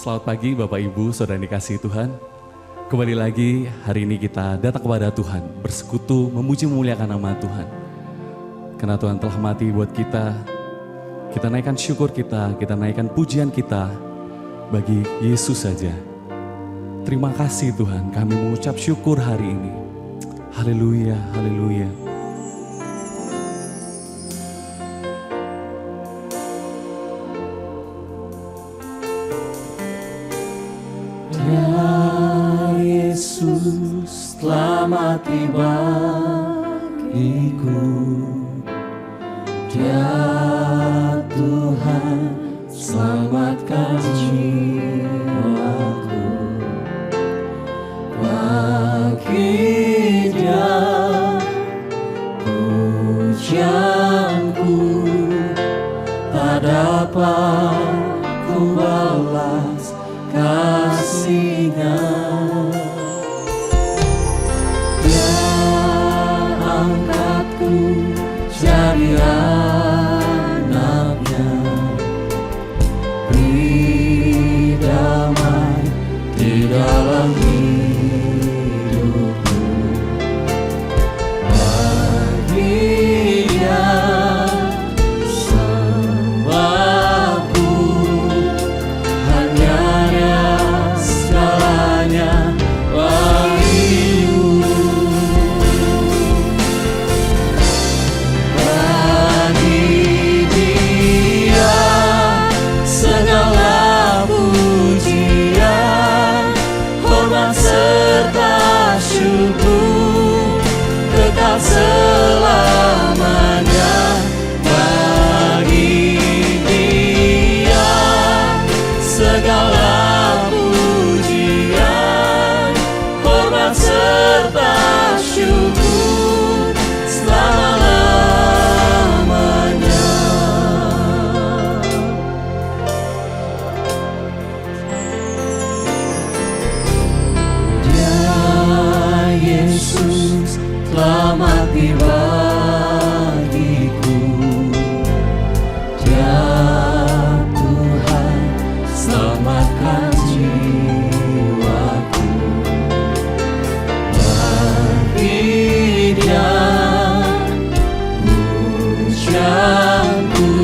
Selamat pagi Bapak Ibu, Saudara yang dikasihi Tuhan. Kembali lagi hari ini kita datang kepada Tuhan, bersekutu, memuji memuliakan nama Tuhan. Karena Tuhan telah mati buat kita naikkan syukur kita naikkan pujian kita bagi Yesus saja. Terima kasih Tuhan, kami mengucap syukur hari ini. Haleluya, haleluya. Yesus telah mati bagiku, Dia Tuhan selamatkan jiwaku. Bagi Dia pujianku, tak dapat ku balas kasih-Nya. Jadi anaknya, beri damai di dalam hidupku. Bagi Dia sembahku, hanya Dia segalanya bagiku. Serta syukur kekal selamanya bagi Dia, segala pujian, hormat serta syukur selama-lamanya. Yesus telah mati bagiku, Dia Tuhan selamatkan jiwaku. Bagi Dia pujianku,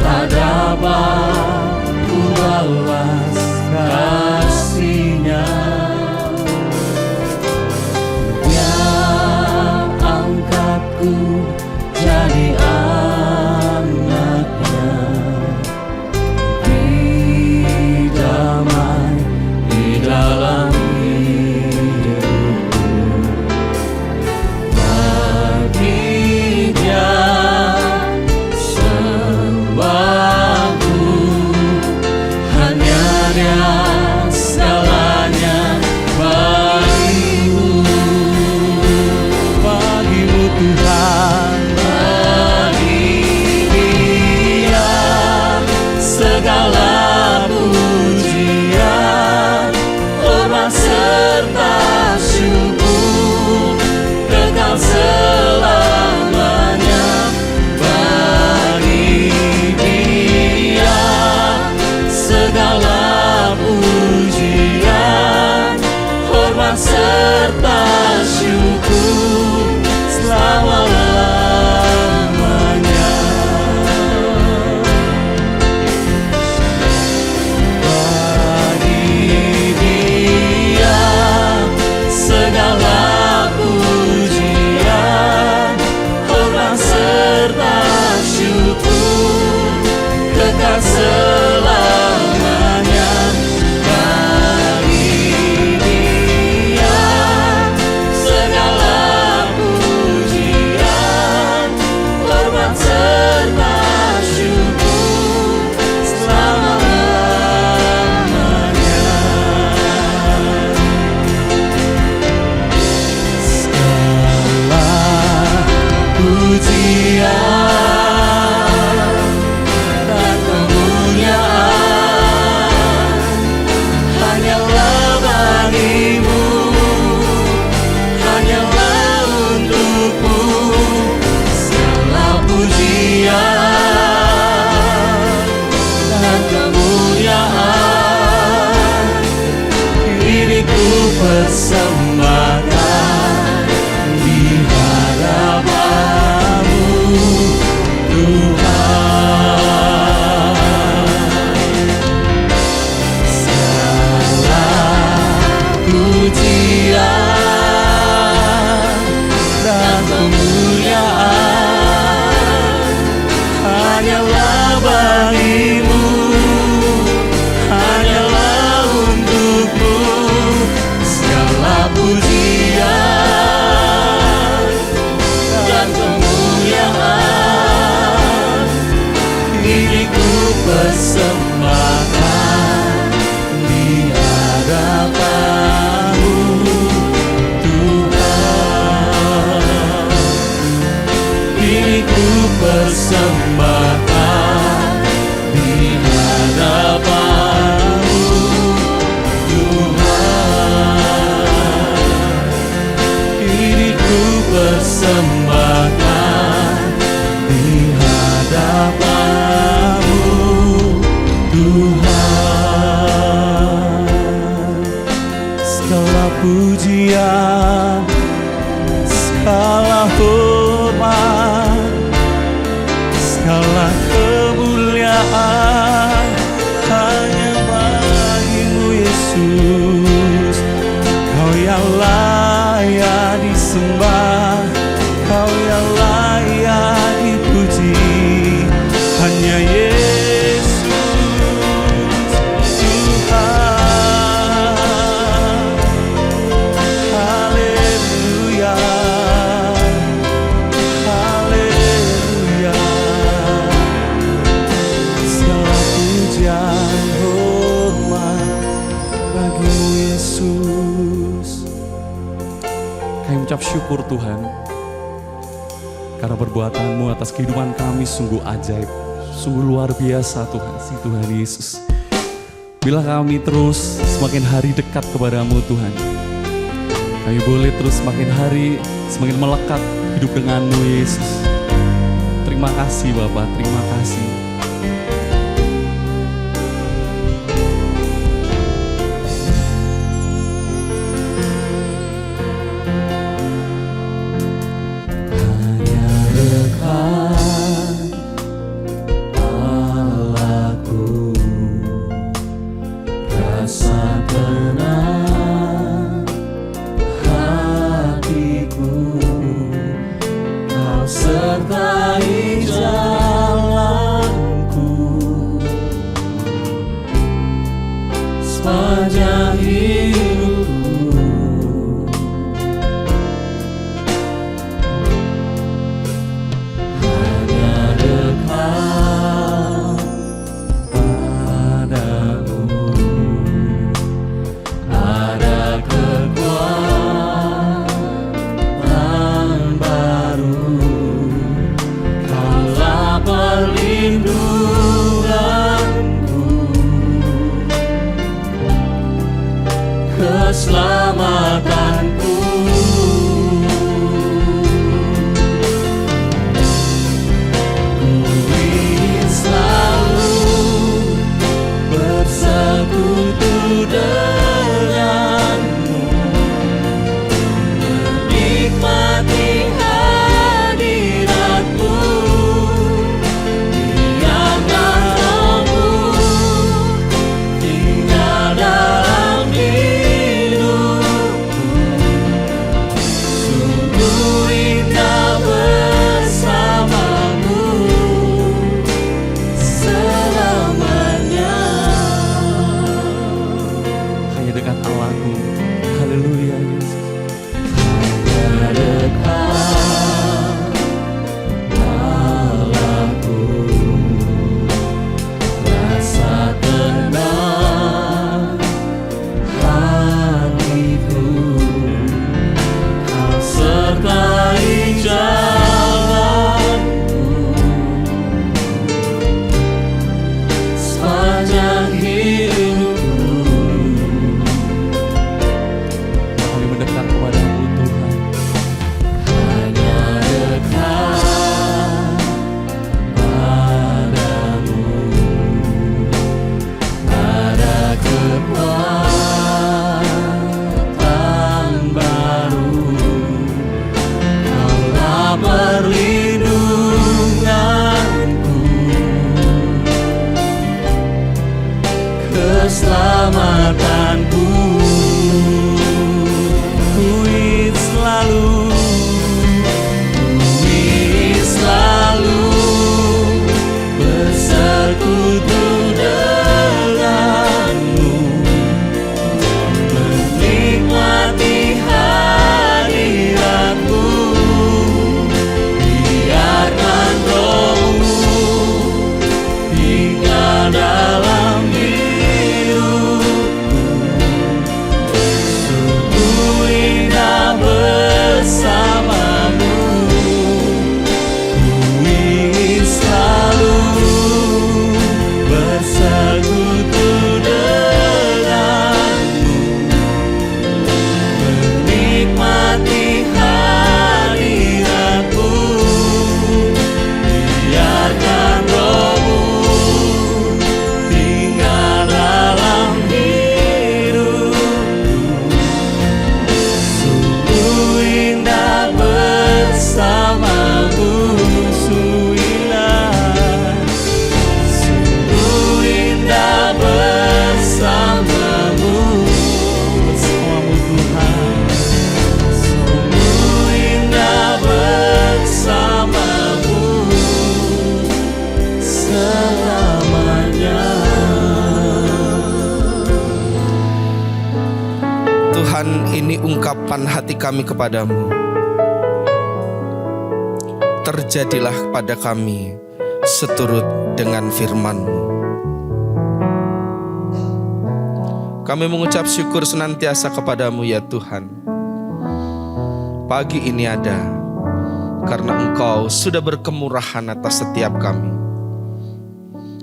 tak dapat ku balas kasih-Nya. Jadi anaknya, beri damai di dalam hidupku. Bagi Dia sembahku, hanya Dia segalanya bagimu. Bagimu Tuhan, bagi Dia segala pujian, hormat serta syukur kekal selamanya bagi Dia, segala pujian, hormat serta syukur selama-lamanya. persembahkan di hadapan-Mu Tuhan. Kini ku persembahkan di hadapan-Mu Tuhan. Kini ku persembahkan di hadapan-Mu Tuhan. Segala pujian, segala hormat, segala kemuliaan hanya bagi-Mu Yesus. Kau yang layak disembah, Kau yang layak dipuji, hanya Yesus Tuhan. Haleluya, haleluya. Segala pujian hormat bagi-Mu Yesus. Kami ucap syukur Tuhan, karena perbuatan-Mu atas kehidupan kami sungguh ajaib, sungguh luar biasa Tuhan, Tuhan Yesus. Bila kami terus semakin hari dekat kepadamu Tuhan, kami boleh terus semakin hari semakin melekat hidup dengan-Mu Yesus. Terima kasih Bapa, terima kasih. Hanya dekat Allahku, rasa tenang hatiku. Kau sertai jalanku sepanjang hidupku. Hanya dekat padamu ada kekuatan baru. Kaulah perlindunganku, keselamatanku. Ku ingin selalu bersekutu denganmu, menikmati hadiratmu. Biarkan Roh-Mu tinggal dalam hidupku. Sungguh indah bersamamu selamanya. Hanya dekat Allahku. Haleluya Yesus. Hanya dekat Allahku, rasa tenang hatiku. Kau sertai jalanku sepanjang hidupku. Kami mendekat kepadamu Tuhan. Hanya dekat padamu ada kekuatan baru. Kaulah perlindunganku, keselamatanku. Ku ingin selalu bersekutu denganmu, menikmati hadiratmu. Biarkan Roh-Mu tinggal dalam Tuhan, ini ungkapan hati kami kepadamu. Terjadilah pada kami seturut dengan firman-Mu. Kami mengucap syukur senantiasa kepadamu ya Tuhan. Pagi ini ada karena Engkau sudah berkemurahan atas setiap kami.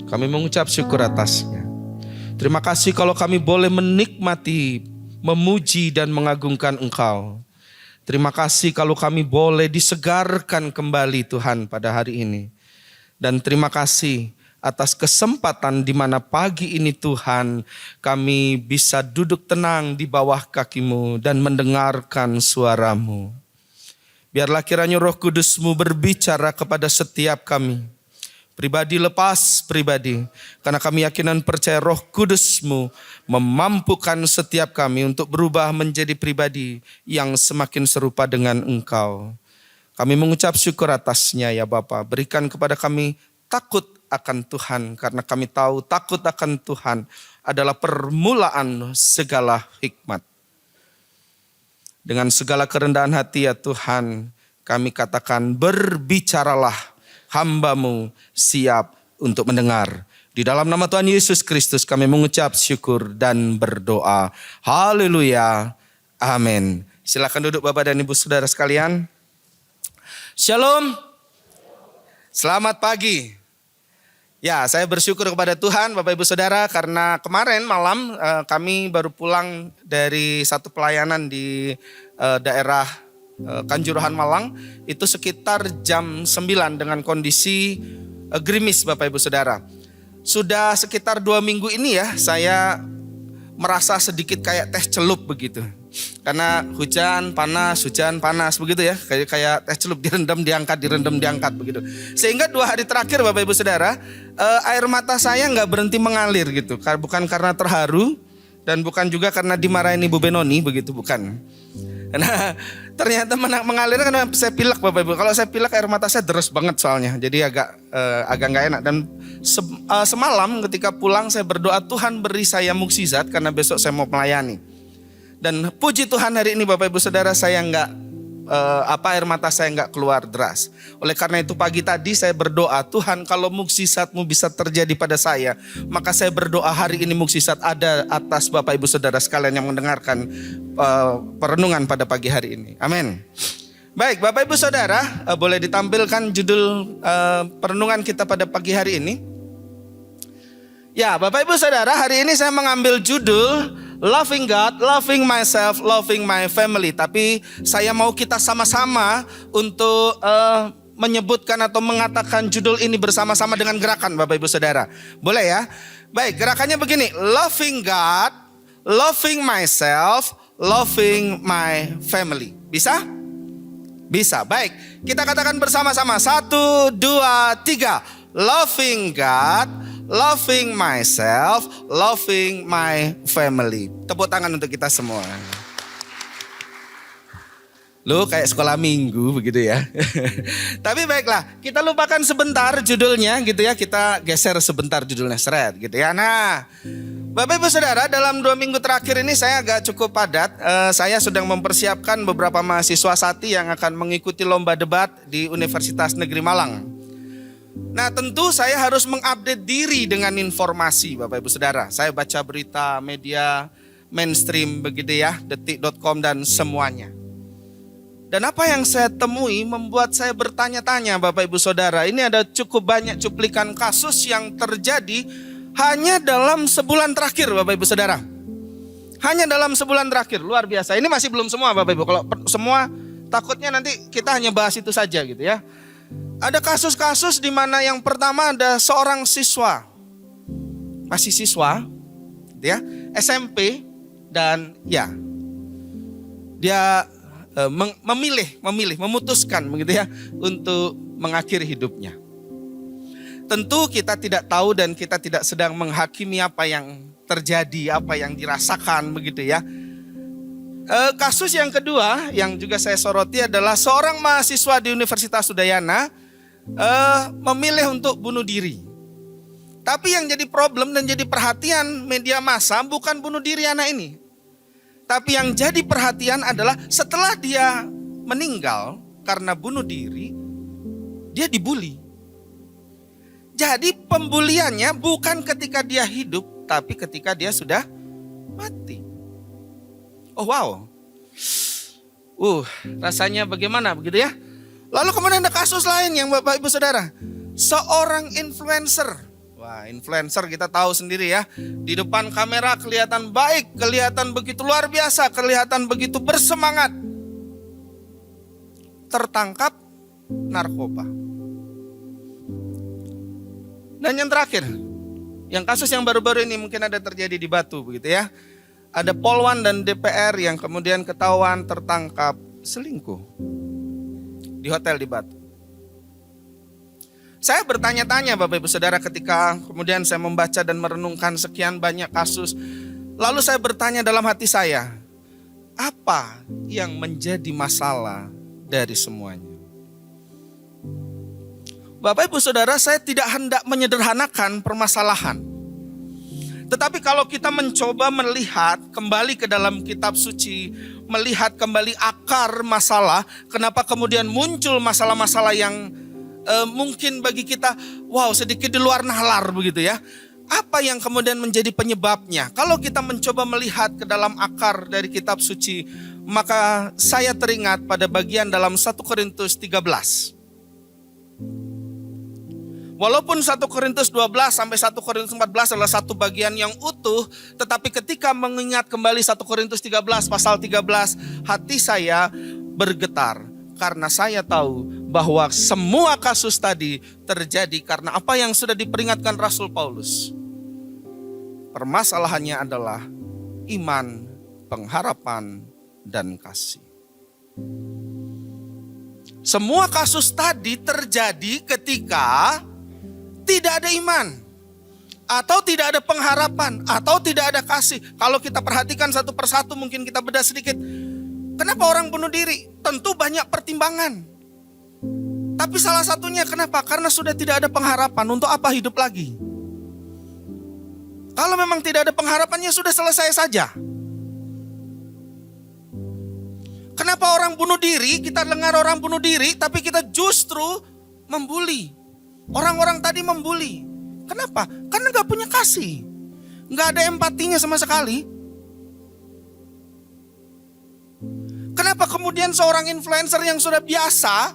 Kami mengucap syukur atasnya. Terima kasih kalau kami boleh menikmati, memuji dan mengagungkan Engkau. Terima kasih kalau kami boleh disegarkan kembali Tuhan pada hari ini. Dan terima kasih atas kesempatan di mana pagi ini Tuhan kami bisa duduk tenang di bawah kaki-Mu dan mendengarkan suara-Mu. Biarlah kiranya Roh Kudus-Mu berbicara kepada setiap kami. Pribadi lepas pribadi. Karena kami yakin dan percaya Roh Kudus-Mu memampukan setiap kami untuk berubah menjadi pribadi yang semakin serupa dengan Engkau. Kami mengucap syukur atasnya ya Bapa. Berikan kepada kami takut akan Tuhan. Karena kami tahu takut akan Tuhan adalah permulaan segala hikmat. Dengan segala kerendahan hati ya Tuhan, kami katakan berbicaralah. Hamba-Mu siap untuk mendengar. Di dalam nama Tuhan Yesus Kristus kami mengucap syukur dan berdoa. Haleluya. Amin. Silakan duduk Bapak dan Ibu Saudara sekalian. Shalom. Selamat pagi. Ya, saya bersyukur kepada Tuhan Bapak Ibu Saudara karena kemarin malam kami baru pulang dari satu pelayanan di daerah Kanjuruhan Malang. Itu sekitar jam 9 dengan kondisi gerimis Bapak Ibu Saudara. Sudah sekitar 2 minggu ini ya saya merasa sedikit kayak teh celup begitu. Karena hujan panas begitu ya. Kayak teh celup direndam diangkat begitu. Sehingga 2 hari terakhir Bapak Ibu Saudara air mata saya gak berhenti mengalir gitu. Bukan karena terharu dan bukan juga karena dimarahin Ibu Benoni begitu, bukan. Nah ternyata mengalir karena saya pilek Bapak Ibu. Kalau saya pilek air mata saya deres banget soalnya. Jadi agak gak enak. Dan semalam ketika pulang saya berdoa Tuhan beri saya mukjizat karena besok saya mau melayani. Dan puji Tuhan hari ini Bapak Ibu Saudara saya air mata saya nggak keluar deras. Oleh karena itu pagi tadi saya berdoa, Tuhan kalau mukjizat-Mu bisa terjadi pada saya, maka saya berdoa hari ini mukjizat ada atas Bapak Ibu Saudara sekalian yang mendengarkan perenungan pada pagi hari ini. Amin. Baik Bapak Ibu Saudara, boleh ditampilkan judul perenungan kita pada pagi hari ini. Ya Bapak Ibu Saudara, hari ini saya mengambil judul Loving God, Loving Myself, Loving My Family. Tapi saya mau kita sama-sama untuk menyebutkan atau mengatakan judul ini bersama-sama dengan gerakan Bapak Ibu Saudara. Boleh ya? Baik, gerakannya begini. Loving God, Loving Myself, Loving My Family. Bisa? Bisa. Baik, kita katakan bersama-sama. 1, 2, 3. Loving God, Loving Myself, Loving My Family. Tepuk tangan untuk kita semua. Lu kayak sekolah minggu begitu ya. Tapi baiklah, kita lupakan sebentar judulnya gitu ya. Kita geser sebentar judulnya seret gitu ya. Nah, Bapak Ibu Saudara, dalam 2 minggu terakhir ini saya agak cukup padat. Saya sedang mempersiapkan beberapa mahasiswa Sati yang akan mengikuti lomba debat di Universitas Negeri Malang. Nah tentu saya harus mengupdate diri dengan informasi Bapak Ibu Saudara. Saya baca berita media mainstream begitu ya, detik.com dan semuanya. Dan apa yang saya temui membuat saya bertanya-tanya Bapak Ibu Saudara. Ini ada cukup banyak cuplikan kasus yang terjadi hanya dalam sebulan terakhir Bapak Ibu Saudara. Hanya dalam sebulan terakhir, luar biasa. Ini masih belum semua Bapak Ibu. Kalau semua takutnya nanti kita hanya bahas itu saja gitu ya. Ada kasus-kasus di mana yang pertama ada seorang siswa, masih siswa, gitu ya, SMP dan ya, dia memutuskan begitu ya untuk mengakhiri hidupnya. Tentu kita tidak tahu dan kita tidak sedang menghakimi apa yang terjadi, apa yang dirasakan begitu ya. Kasus yang kedua yang juga saya soroti adalah seorang mahasiswa di Universitas Udayana memilih untuk bunuh diri. Tapi yang jadi problem dan jadi perhatian media massa bukan bunuh diri anak ini. Tapi yang jadi perhatian adalah setelah dia meninggal karena bunuh diri, dia dibully. Jadi pembuliannya bukan ketika dia hidup, tapi ketika dia sudah mati. Oh wow. Rasanya bagaimana begitu ya? Lalu kemudian ada kasus lain yang Bapak Ibu Saudara. Seorang influencer. Wah, influencer kita tahu sendiri ya. Di depan kamera kelihatan baik, kelihatan begitu luar biasa, kelihatan begitu bersemangat. Tertangkap narkoba. Dan yang terakhir, yang kasus yang baru-baru ini mungkin ada terjadi di Batu begitu ya. Ada Polwan dan DPR yang kemudian ketahuan tertangkap selingkuh di hotel di Batu. Saya bertanya-tanya Bapak Ibu Saudara ketika kemudian saya membaca dan merenungkan sekian banyak kasus. Lalu saya bertanya dalam hati saya, apa yang menjadi masalah dari semuanya? Bapak Ibu Saudara, saya tidak hendak menyederhanakan permasalahan. Tetapi kalau kita mencoba melihat kembali ke dalam kitab suci, melihat kembali akar masalah, kenapa kemudian muncul masalah-masalah yang mungkin bagi kita, wow, sedikit di luar nalar begitu ya. Apa yang kemudian menjadi penyebabnya? Kalau kita mencoba melihat ke dalam akar dari kitab suci, maka saya teringat pada bagian dalam 1 Korintus 13. Walaupun 1 Korintus 12 sampai 1 Korintus 14 adalah satu bagian yang utuh, tetapi ketika mengingat kembali 1 Korintus 13 pasal 13, hati saya bergetar karena saya tahu bahwa semua kasus tadi terjadi karena apa yang sudah diperingatkan Rasul Paulus. Permasalahannya adalah iman, pengharapan, dan kasih. Semua kasus tadi terjadi ketika tidak ada iman, atau tidak ada pengharapan, atau tidak ada kasih. Kalau kita perhatikan satu persatu, mungkin kita bedah sedikit. Kenapa orang bunuh diri? Tentu banyak pertimbangan. Tapi salah satunya kenapa? Karena sudah tidak ada pengharapan. Untuk apa hidup lagi? Kalau memang tidak ada pengharapannya, sudah selesai saja. Kenapa orang bunuh diri? Kita dengar orang bunuh diri, tapi kita justru membuli. Orang-orang tadi membuli. Kenapa? Karena gak punya kasih. Gak ada empatinya sama sekali. Kenapa kemudian seorang influencer yang sudah biasa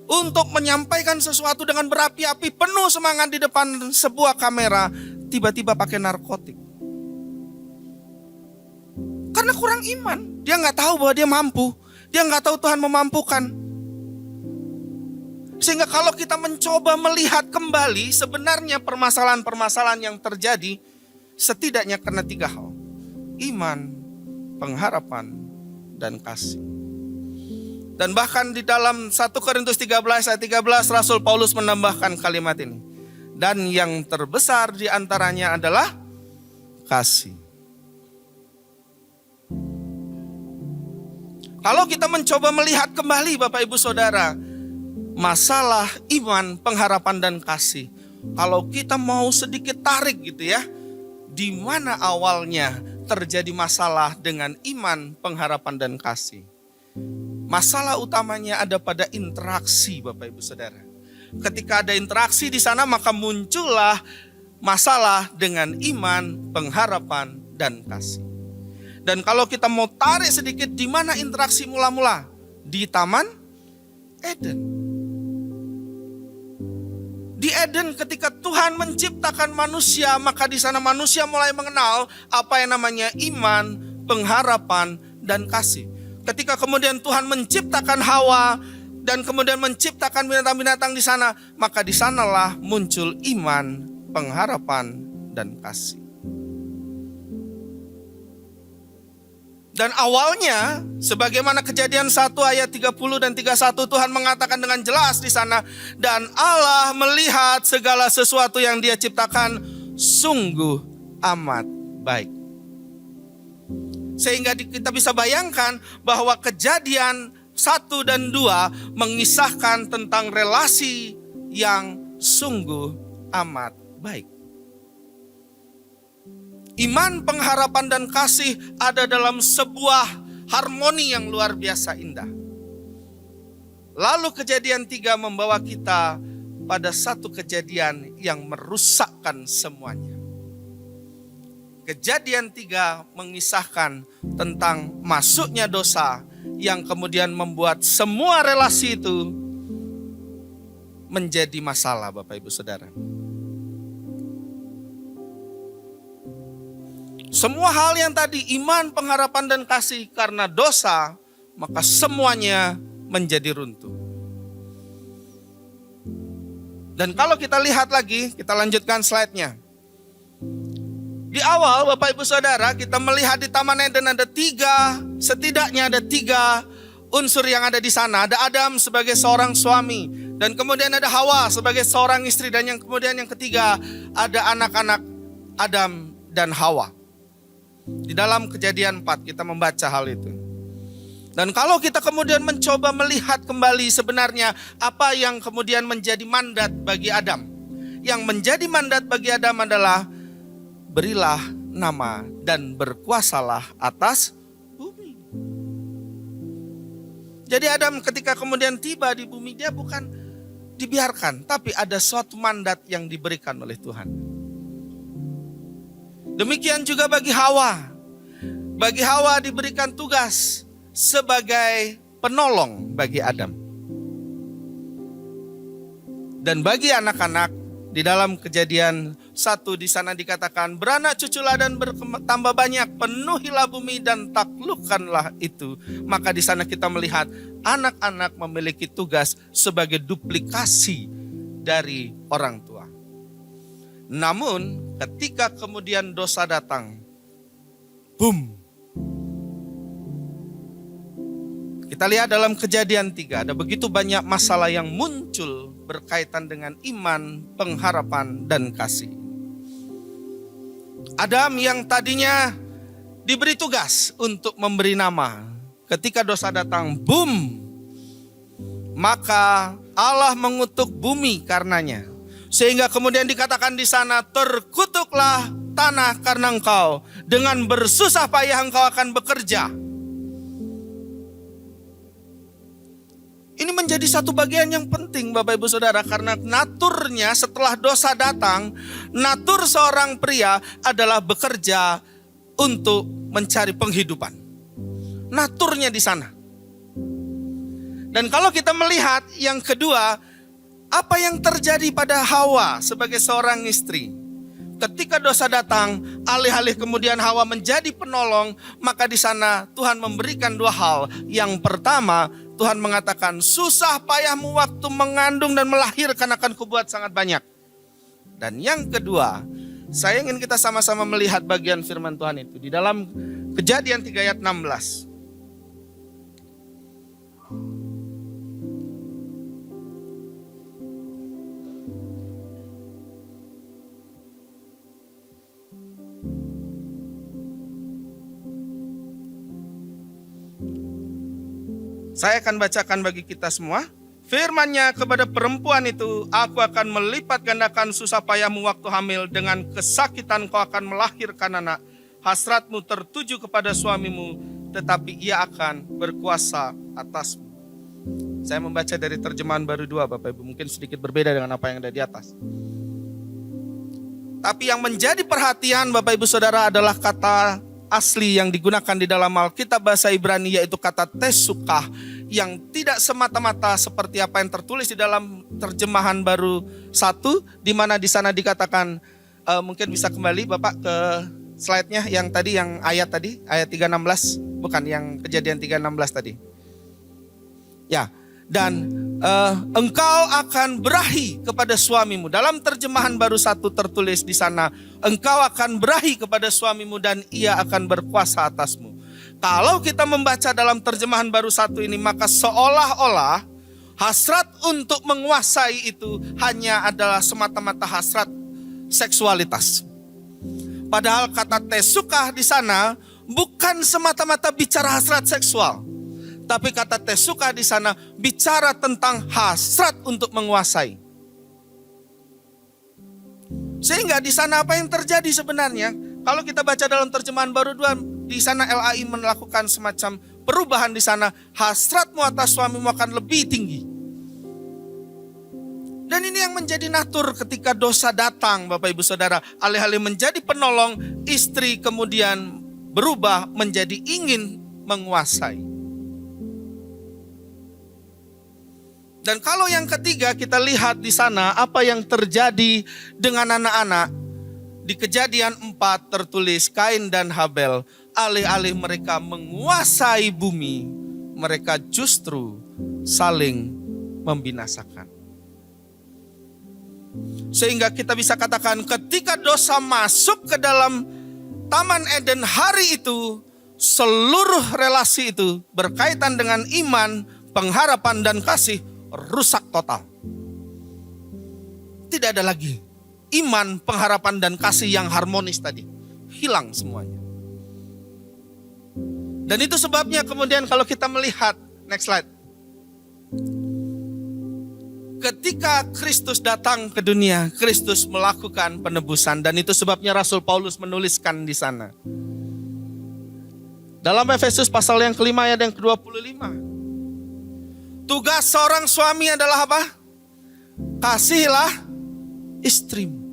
untuk menyampaikan sesuatu dengan berapi-api, penuh semangat di depan sebuah kamera, tiba-tiba pakai narkotik? Karena kurang iman. Dia gak tahu bahwa dia mampu. Dia gak tahu Tuhan memampukan. Sehingga kalau kita mencoba melihat kembali sebenarnya permasalahan-permasalahan yang terjadi setidaknya karena 3 hal. Iman, pengharapan, dan kasih. Dan bahkan di dalam 1 Korintus 13 ayat 13 Rasul Paulus menambahkan kalimat ini. Dan yang terbesar di antaranya adalah kasih. Kalau kita mencoba melihat kembali Bapak Ibu Saudara, masalah iman, pengharapan, dan kasih. Kalau kita mau sedikit tarik gitu ya, di mana awalnya terjadi masalah dengan iman, pengharapan, dan kasih? Masalah utamanya ada pada interaksi Bapak Ibu Saudara. Ketika ada interaksi di sana, maka muncullah masalah dengan iman, pengharapan, dan kasih. Dan kalau kita mau tarik sedikit, di mana interaksi mula-mula? Di Taman Eden. Di Eden ketika Tuhan menciptakan manusia, maka di sana manusia mulai mengenal apa yang namanya iman, pengharapan, dan kasih. Ketika kemudian Tuhan menciptakan Hawa dan kemudian menciptakan binatang-binatang di sana, maka di sanalah muncul iman, pengharapan, dan kasih. Dan awalnya, sebagaimana Kejadian 1 ayat 30 dan 31, Tuhan mengatakan dengan jelas di sana, dan Allah melihat segala sesuatu yang Dia ciptakan sungguh amat baik. Sehingga kita bisa bayangkan bahwa Kejadian 1 dan 2 mengisahkan tentang relasi yang sungguh amat baik. Iman, pengharapan, dan kasih ada dalam sebuah harmoni yang luar biasa indah. Lalu kejadian 3 membawa kita pada satu kejadian yang merusakkan semuanya. Kejadian 3 mengisahkan tentang masuknya dosa yang kemudian membuat semua relasi itu menjadi masalah, Bapak Ibu Saudara. Semua hal yang tadi iman, pengharapan, dan kasih karena dosa, maka semuanya menjadi runtuh. Dan kalau kita lihat lagi, kita lanjutkan slide-nya. Di awal Bapak Ibu Saudara, kita melihat di Taman Eden ada setidaknya ada 3 unsur yang ada di sana. Ada Adam sebagai seorang suami, dan kemudian ada Hawa sebagai seorang istri, dan yang kemudian yang ketiga ada anak-anak Adam dan Hawa. Di dalam Kejadian 4 kita membaca hal itu. Dan kalau kita kemudian mencoba melihat kembali sebenarnya apa yang kemudian menjadi mandat bagi Adam. Yang menjadi mandat bagi Adam adalah berilah nama dan berkuasalah atas bumi. Jadi Adam ketika kemudian tiba di bumi, dia bukan dibiarkan, tapi ada suatu mandat yang diberikan oleh Tuhan. Demikian juga bagi Hawa. Bagi Hawa diberikan tugas sebagai penolong bagi Adam. Dan bagi anak-anak, di dalam Kejadian 1 di sana dikatakan, beranak cuculah dan bertambah banyak, penuhilah bumi dan taklukkanlah itu. Maka di sana kita melihat anak-anak memiliki tugas sebagai duplikasi dari orang tua. Namun ketika kemudian dosa datang, boom. Kita lihat dalam Kejadian 3 ada begitu banyak masalah yang muncul berkaitan dengan iman, pengharapan, dan kasih. Adam yang tadinya diberi tugas untuk memberi nama, ketika dosa datang, boom. Maka Allah mengutuk bumi karenanya. Sehingga kemudian dikatakan di sana, terkutuklah tanah karena engkau, dengan bersusah payah engkau akan bekerja. Ini menjadi satu bagian yang penting Bapak Ibu Saudara, karena naturnya setelah dosa datang, natur seorang pria adalah bekerja untuk mencari penghidupan. Naturnya di sana. Dan kalau kita melihat yang kedua, apa yang terjadi pada Hawa sebagai seorang istri? Ketika dosa datang, alih-alih kemudian Hawa menjadi penolong, maka di sana Tuhan memberikan 2 hal. Yang pertama, Tuhan mengatakan, susah payahmu waktu mengandung dan melahirkan akan kubuat sangat banyak. Dan yang kedua, saya ingin kita sama-sama melihat bagian firman Tuhan itu di dalam Kejadian 3 ayat 16. Saya akan bacakan bagi kita semua. Firman-Nya kepada perempuan itu, aku akan melipat gandakan susah payahmu waktu hamil, dengan kesakitan kau akan melahirkan anak. Hasratmu tertuju kepada suamimu, tetapi ia akan berkuasa atasmu. Saya membaca dari terjemahan baru 2, Bapak Ibu, mungkin sedikit berbeda dengan apa yang ada di atas. Tapi yang menjadi perhatian Bapak Ibu Saudara adalah kata asli yang digunakan di dalam Alkitab bahasa Ibrani, yaitu kata tesukah, yang tidak semata-mata seperti apa yang tertulis di dalam terjemahan baru 1, di mana di sana dikatakan, mungkin bisa kembali Bapak ke slide-nya yang tadi, yang ayat 3:16, bukan yang Kejadian 3:16 tadi. Ya, dan engkau akan berahi kepada suamimu. Dalam terjemahan baru 1 tertulis di sana, engkau akan berahi kepada suamimu dan ia akan berkuasa atasmu. Kalau kita membaca dalam terjemahan baru 1 ini, maka seolah-olah hasrat untuk menguasai itu hanya adalah semata-mata hasrat seksualitas. Padahal kata tesukah di sana bukan semata-mata bicara hasrat seksual. Tapi kata tesukah di sana bicara tentang hasrat untuk menguasai. Sehingga di sana apa yang terjadi sebenarnya? Kalau kita baca dalam terjemahan baru 2, di sana LAI melakukan semacam perubahan di sana. Hasratmu atas suamimu akan lebih tinggi. Dan ini yang menjadi natur ketika dosa datang, Bapak Ibu Saudara. Alih-alih menjadi penolong, istri kemudian berubah menjadi ingin menguasai. Dan kalau yang ketiga kita lihat di sana apa yang terjadi dengan anak-anak. Di Kejadian 4 tertulis Kain dan Habel, alih-alih mereka menguasai bumi, mereka justru saling membinasakan. Sehingga kita bisa katakan ketika dosa masuk ke dalam Taman Eden hari itu, seluruh relasi itu berkaitan dengan iman, pengharapan dan kasih rusak total. Tidak ada lagi iman, pengharapan dan kasih yang harmonis tadi. Hilang semuanya. Dan itu sebabnya kemudian kalau kita melihat, next slide. Ketika Kristus datang ke dunia, Kristus melakukan penebusan. Dan itu sebabnya Rasul Paulus menuliskan di sana. Dalam Efesus pasal yang kelima ayat yang ke-25. Tugas seorang suami adalah apa? Kasihilah istrimu.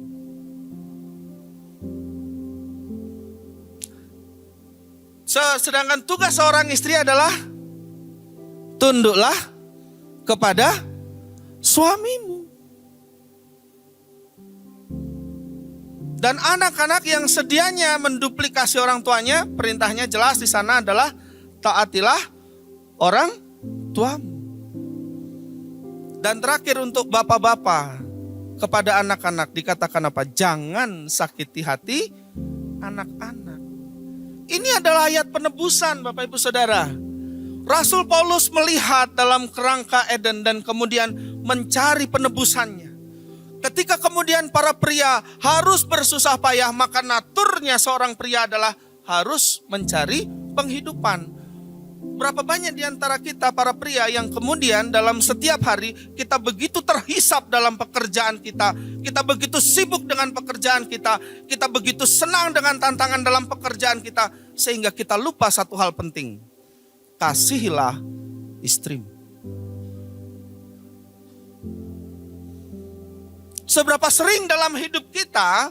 Sedangkan tugas seorang istri adalah tunduklah kepada suamimu. Dan anak-anak yang sedianya menduplikasi orang tuanya, perintahnya jelas di sana adalah taatilah orang tuamu. Dan terakhir untuk bapak-bapak, kepada anak-anak dikatakan apa? Jangan sakiti hati anak-anak. Ini adalah ayat penebusan Bapak Ibu Saudara. Rasul Paulus melihat dalam kerangka Eden dan kemudian mencari penebusannya. Ketika kemudian para pria harus bersusah payah, maka naturnya seorang pria adalah harus mencari penghidupan. Berapa banyak di antara kita para pria yang kemudian dalam setiap hari kita begitu terhisap dalam pekerjaan kita begitu sibuk dengan pekerjaan kita begitu senang dengan tantangan dalam pekerjaan kita, sehingga kita lupa satu hal penting. Kasihilah istrimu. Seberapa sering dalam hidup kita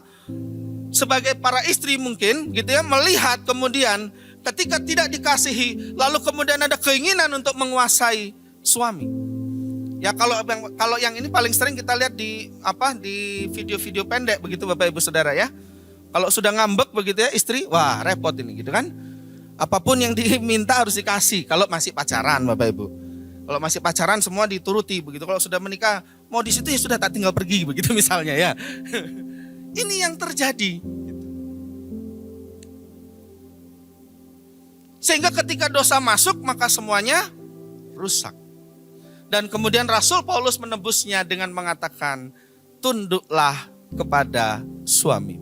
sebagai para istri mungkin gitu ya, melihat kemudian ketika tidak dikasihi, lalu kemudian ada keinginan untuk menguasai suami. Ya kalau yang ini paling sering kita lihat di video-video pendek begitu Bapak Ibu Saudara ya. Kalau sudah ngambek begitu ya istri, wah repot ini gitu kan. Apapun yang diminta harus dikasih kalau masih pacaran Bapak Ibu. Kalau masih pacaran semua dituruti begitu. Kalau sudah menikah, mau di situ ya sudah tak tinggal pergi begitu misalnya ya. Ini yang terjadi. Sehingga ketika dosa masuk maka semuanya rusak. Dan kemudian Rasul Paulus menebusnya dengan mengatakan, tunduklah kepada suami.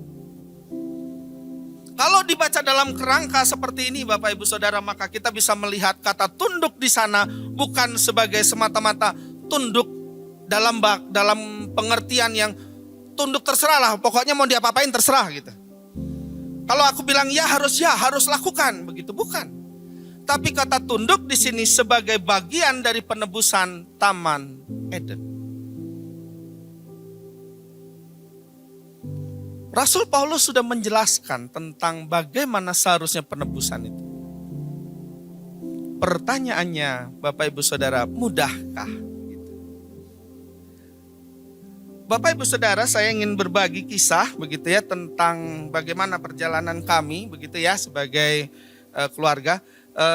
Kalau dibaca dalam kerangka seperti ini Bapak Ibu Saudara, maka kita bisa melihat kata tunduk di sana bukan sebagai semata-mata tunduk dalam pengertian yang tunduk terserah lah, pokoknya mau diapa-apain terserah gitu. Kalau aku bilang ya harus lakukan begitu, bukan. Tapi kata tunduk di sini sebagai bagian dari penebusan Taman Eden. Rasul Paulus sudah menjelaskan tentang bagaimana seharusnya penebusan itu. Pertanyaannya, Bapak Ibu Saudara, mudahkah? Bapak Ibu Saudara, saya ingin berbagi kisah begitu ya tentang bagaimana perjalanan kami begitu ya sebagai keluarga.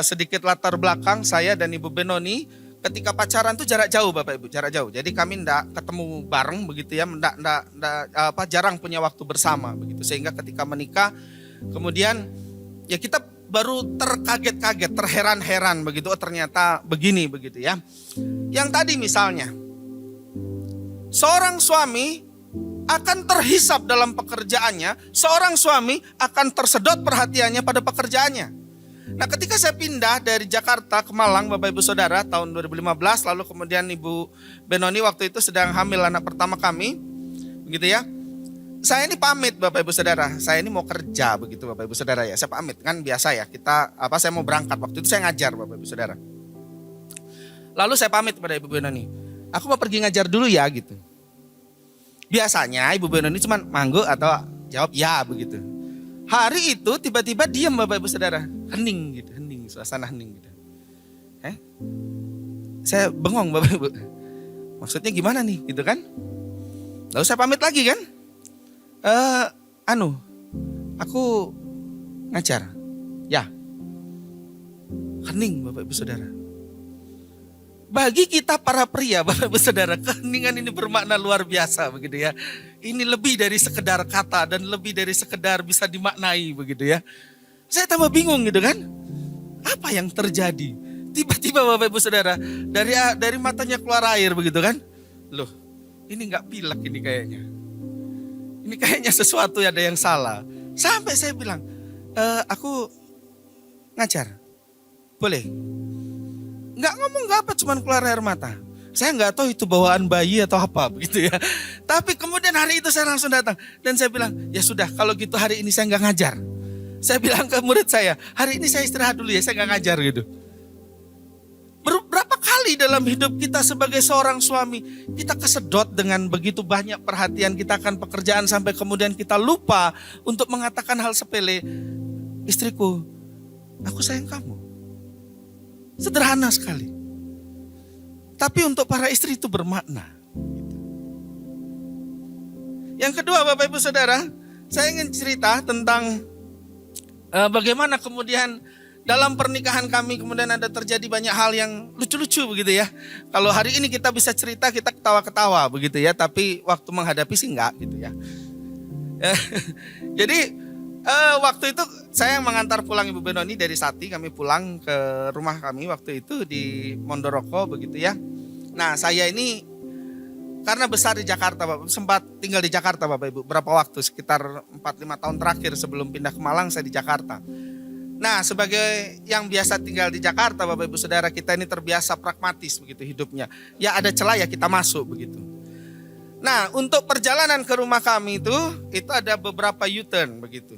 Sedikit latar belakang, saya dan Ibu Benoni ketika pacaran tuh jarak jauh Bapak Ibu, jarak jauh. Jadi kami enggak ketemu bareng begitu ya, jarang punya waktu bersama begitu. Sehingga ketika menikah kemudian ya kita baru terkaget-kaget, terheran-heran begitu, oh ternyata begini begitu ya. Yang tadi misalnya seorang suami akan terhisap dalam pekerjaannya, seorang suami akan tersedot perhatiannya pada pekerjaannya. Nah ketika saya pindah dari Jakarta ke Malang Bapak Ibu Saudara tahun 2015, lalu kemudian Ibu Benoni waktu itu sedang hamil anak pertama kami, begitu ya. saya ini pamit Bapak Ibu Saudara. Saya ini mau kerja begitu Bapak Ibu Saudara ya. Saya pamit kan biasa ya. Saya mau berangkat. Waktu itu saya ngajar Bapak Ibu Saudara. Lalu saya pamit kepada Ibu Benoni. Aku mau pergi ngajar dulu ya gitu. Biasanya Ibu Benoni cuma mangguk atau jawab ya begitu. Hari itu tiba-tiba diam Bapak Ibu Saudara. Hening gitu, hening, suasana hening gitu. Saya bengong Bapak Ibu. Maksudnya gimana nih gitu kan? Lalu saya pamit lagi kan? Aku ngajar. Ya. Hening Bapak Ibu Saudara. Bagi kita para pria Bapak Ibu Saudara, keheningan ini bermakna luar biasa begitu ya. Ini lebih dari sekedar kata dan lebih dari sekedar bisa dimaknai begitu ya. Saya tambah bingung gitu kan. Apa yang terjadi? Tiba-tiba Bapak Ibu Saudara, dari matanya keluar air begitu kan. Loh, ini gak pilek ini kayaknya. Ini kayaknya sesuatu ada yang salah. Sampai saya bilang, aku ngajar. Boleh? Nggak ngomong nggak apa, cuman keluar air mata. Saya nggak tahu itu bawaan bayi atau apa begitu ya. Tapi kemudian hari itu saya langsung datang dan saya bilang, ya sudah kalau gitu hari ini saya nggak ngajar. Saya bilang ke murid saya, hari ini saya istirahat dulu ya, saya nggak ngajar gitu. Berapa kali dalam hidup kita sebagai seorang suami, kita kesedot dengan begitu banyak perhatian kita akan pekerjaan sampai kemudian kita lupa untuk mengatakan hal sepele. Istriku, aku sayang kamu. Sederhana sekali. Tapi untuk para istri itu bermakna. Yang kedua Bapak Ibu Saudara, saya ingin cerita tentang bagaimana kemudian dalam pernikahan kami kemudian ada terjadi banyak hal yang lucu-lucu begitu ya. Kalau hari ini kita bisa cerita, kita ketawa-ketawa begitu ya. Tapi waktu menghadapi sih enggak gitu ya. Jadi waktu itu saya mengantar pulang Ibu Benoni dari Sati, kami pulang ke rumah kami waktu itu di Mondoroko begitu ya. Nah saya ini karena besar di Jakarta, sempat tinggal di Jakarta Bapak Ibu berapa waktu, sekitar 4-5 tahun terakhir sebelum pindah ke Malang saya di Jakarta. Nah sebagai yang biasa tinggal di Jakarta Bapak Ibu Saudara, kita ini terbiasa pragmatis begitu hidupnya. Ya ada celah ya kita masuk begitu. Nah untuk perjalanan ke rumah kami itu ada beberapa U-turn begitu.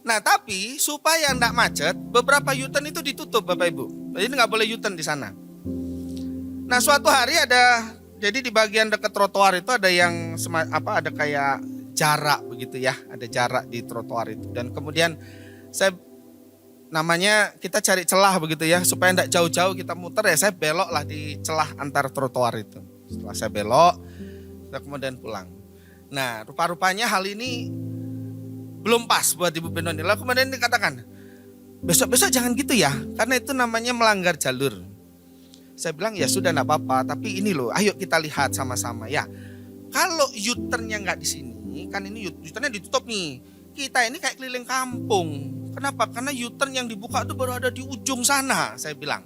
Nah tapi supaya enggak macet, beberapa U-turn itu ditutup Bapak Ibu. Jadi nggak boleh U-turn di sana. Nah suatu hari jadi di bagian dekat trotoar itu ada yang ada kayak jarak begitu ya, ada jarak di trotoar itu. Dan kemudian kita cari celah begitu ya, supaya enggak jauh-jauh kita muter ya, saya belok lah di celah antar trotoar itu. Setelah saya belok, saya kemudian pulang. Nah rupa-rupanya hal ini belum pas buat Ibu Benoni. Lalu kemudian dikatakan, besok-besok jangan gitu ya, karena itu namanya melanggar jalur. Saya bilang ya sudah enggak apa-apa, tapi ini loh, ayo kita lihat sama-sama ya. Kalau U-turn-nya enggak di sini, kan ini U-turn-nya ditutup nih. Kita ini kayak keliling kampung. Kenapa? Karena U-turn yang dibuka itu baru ada di ujung sana, saya bilang.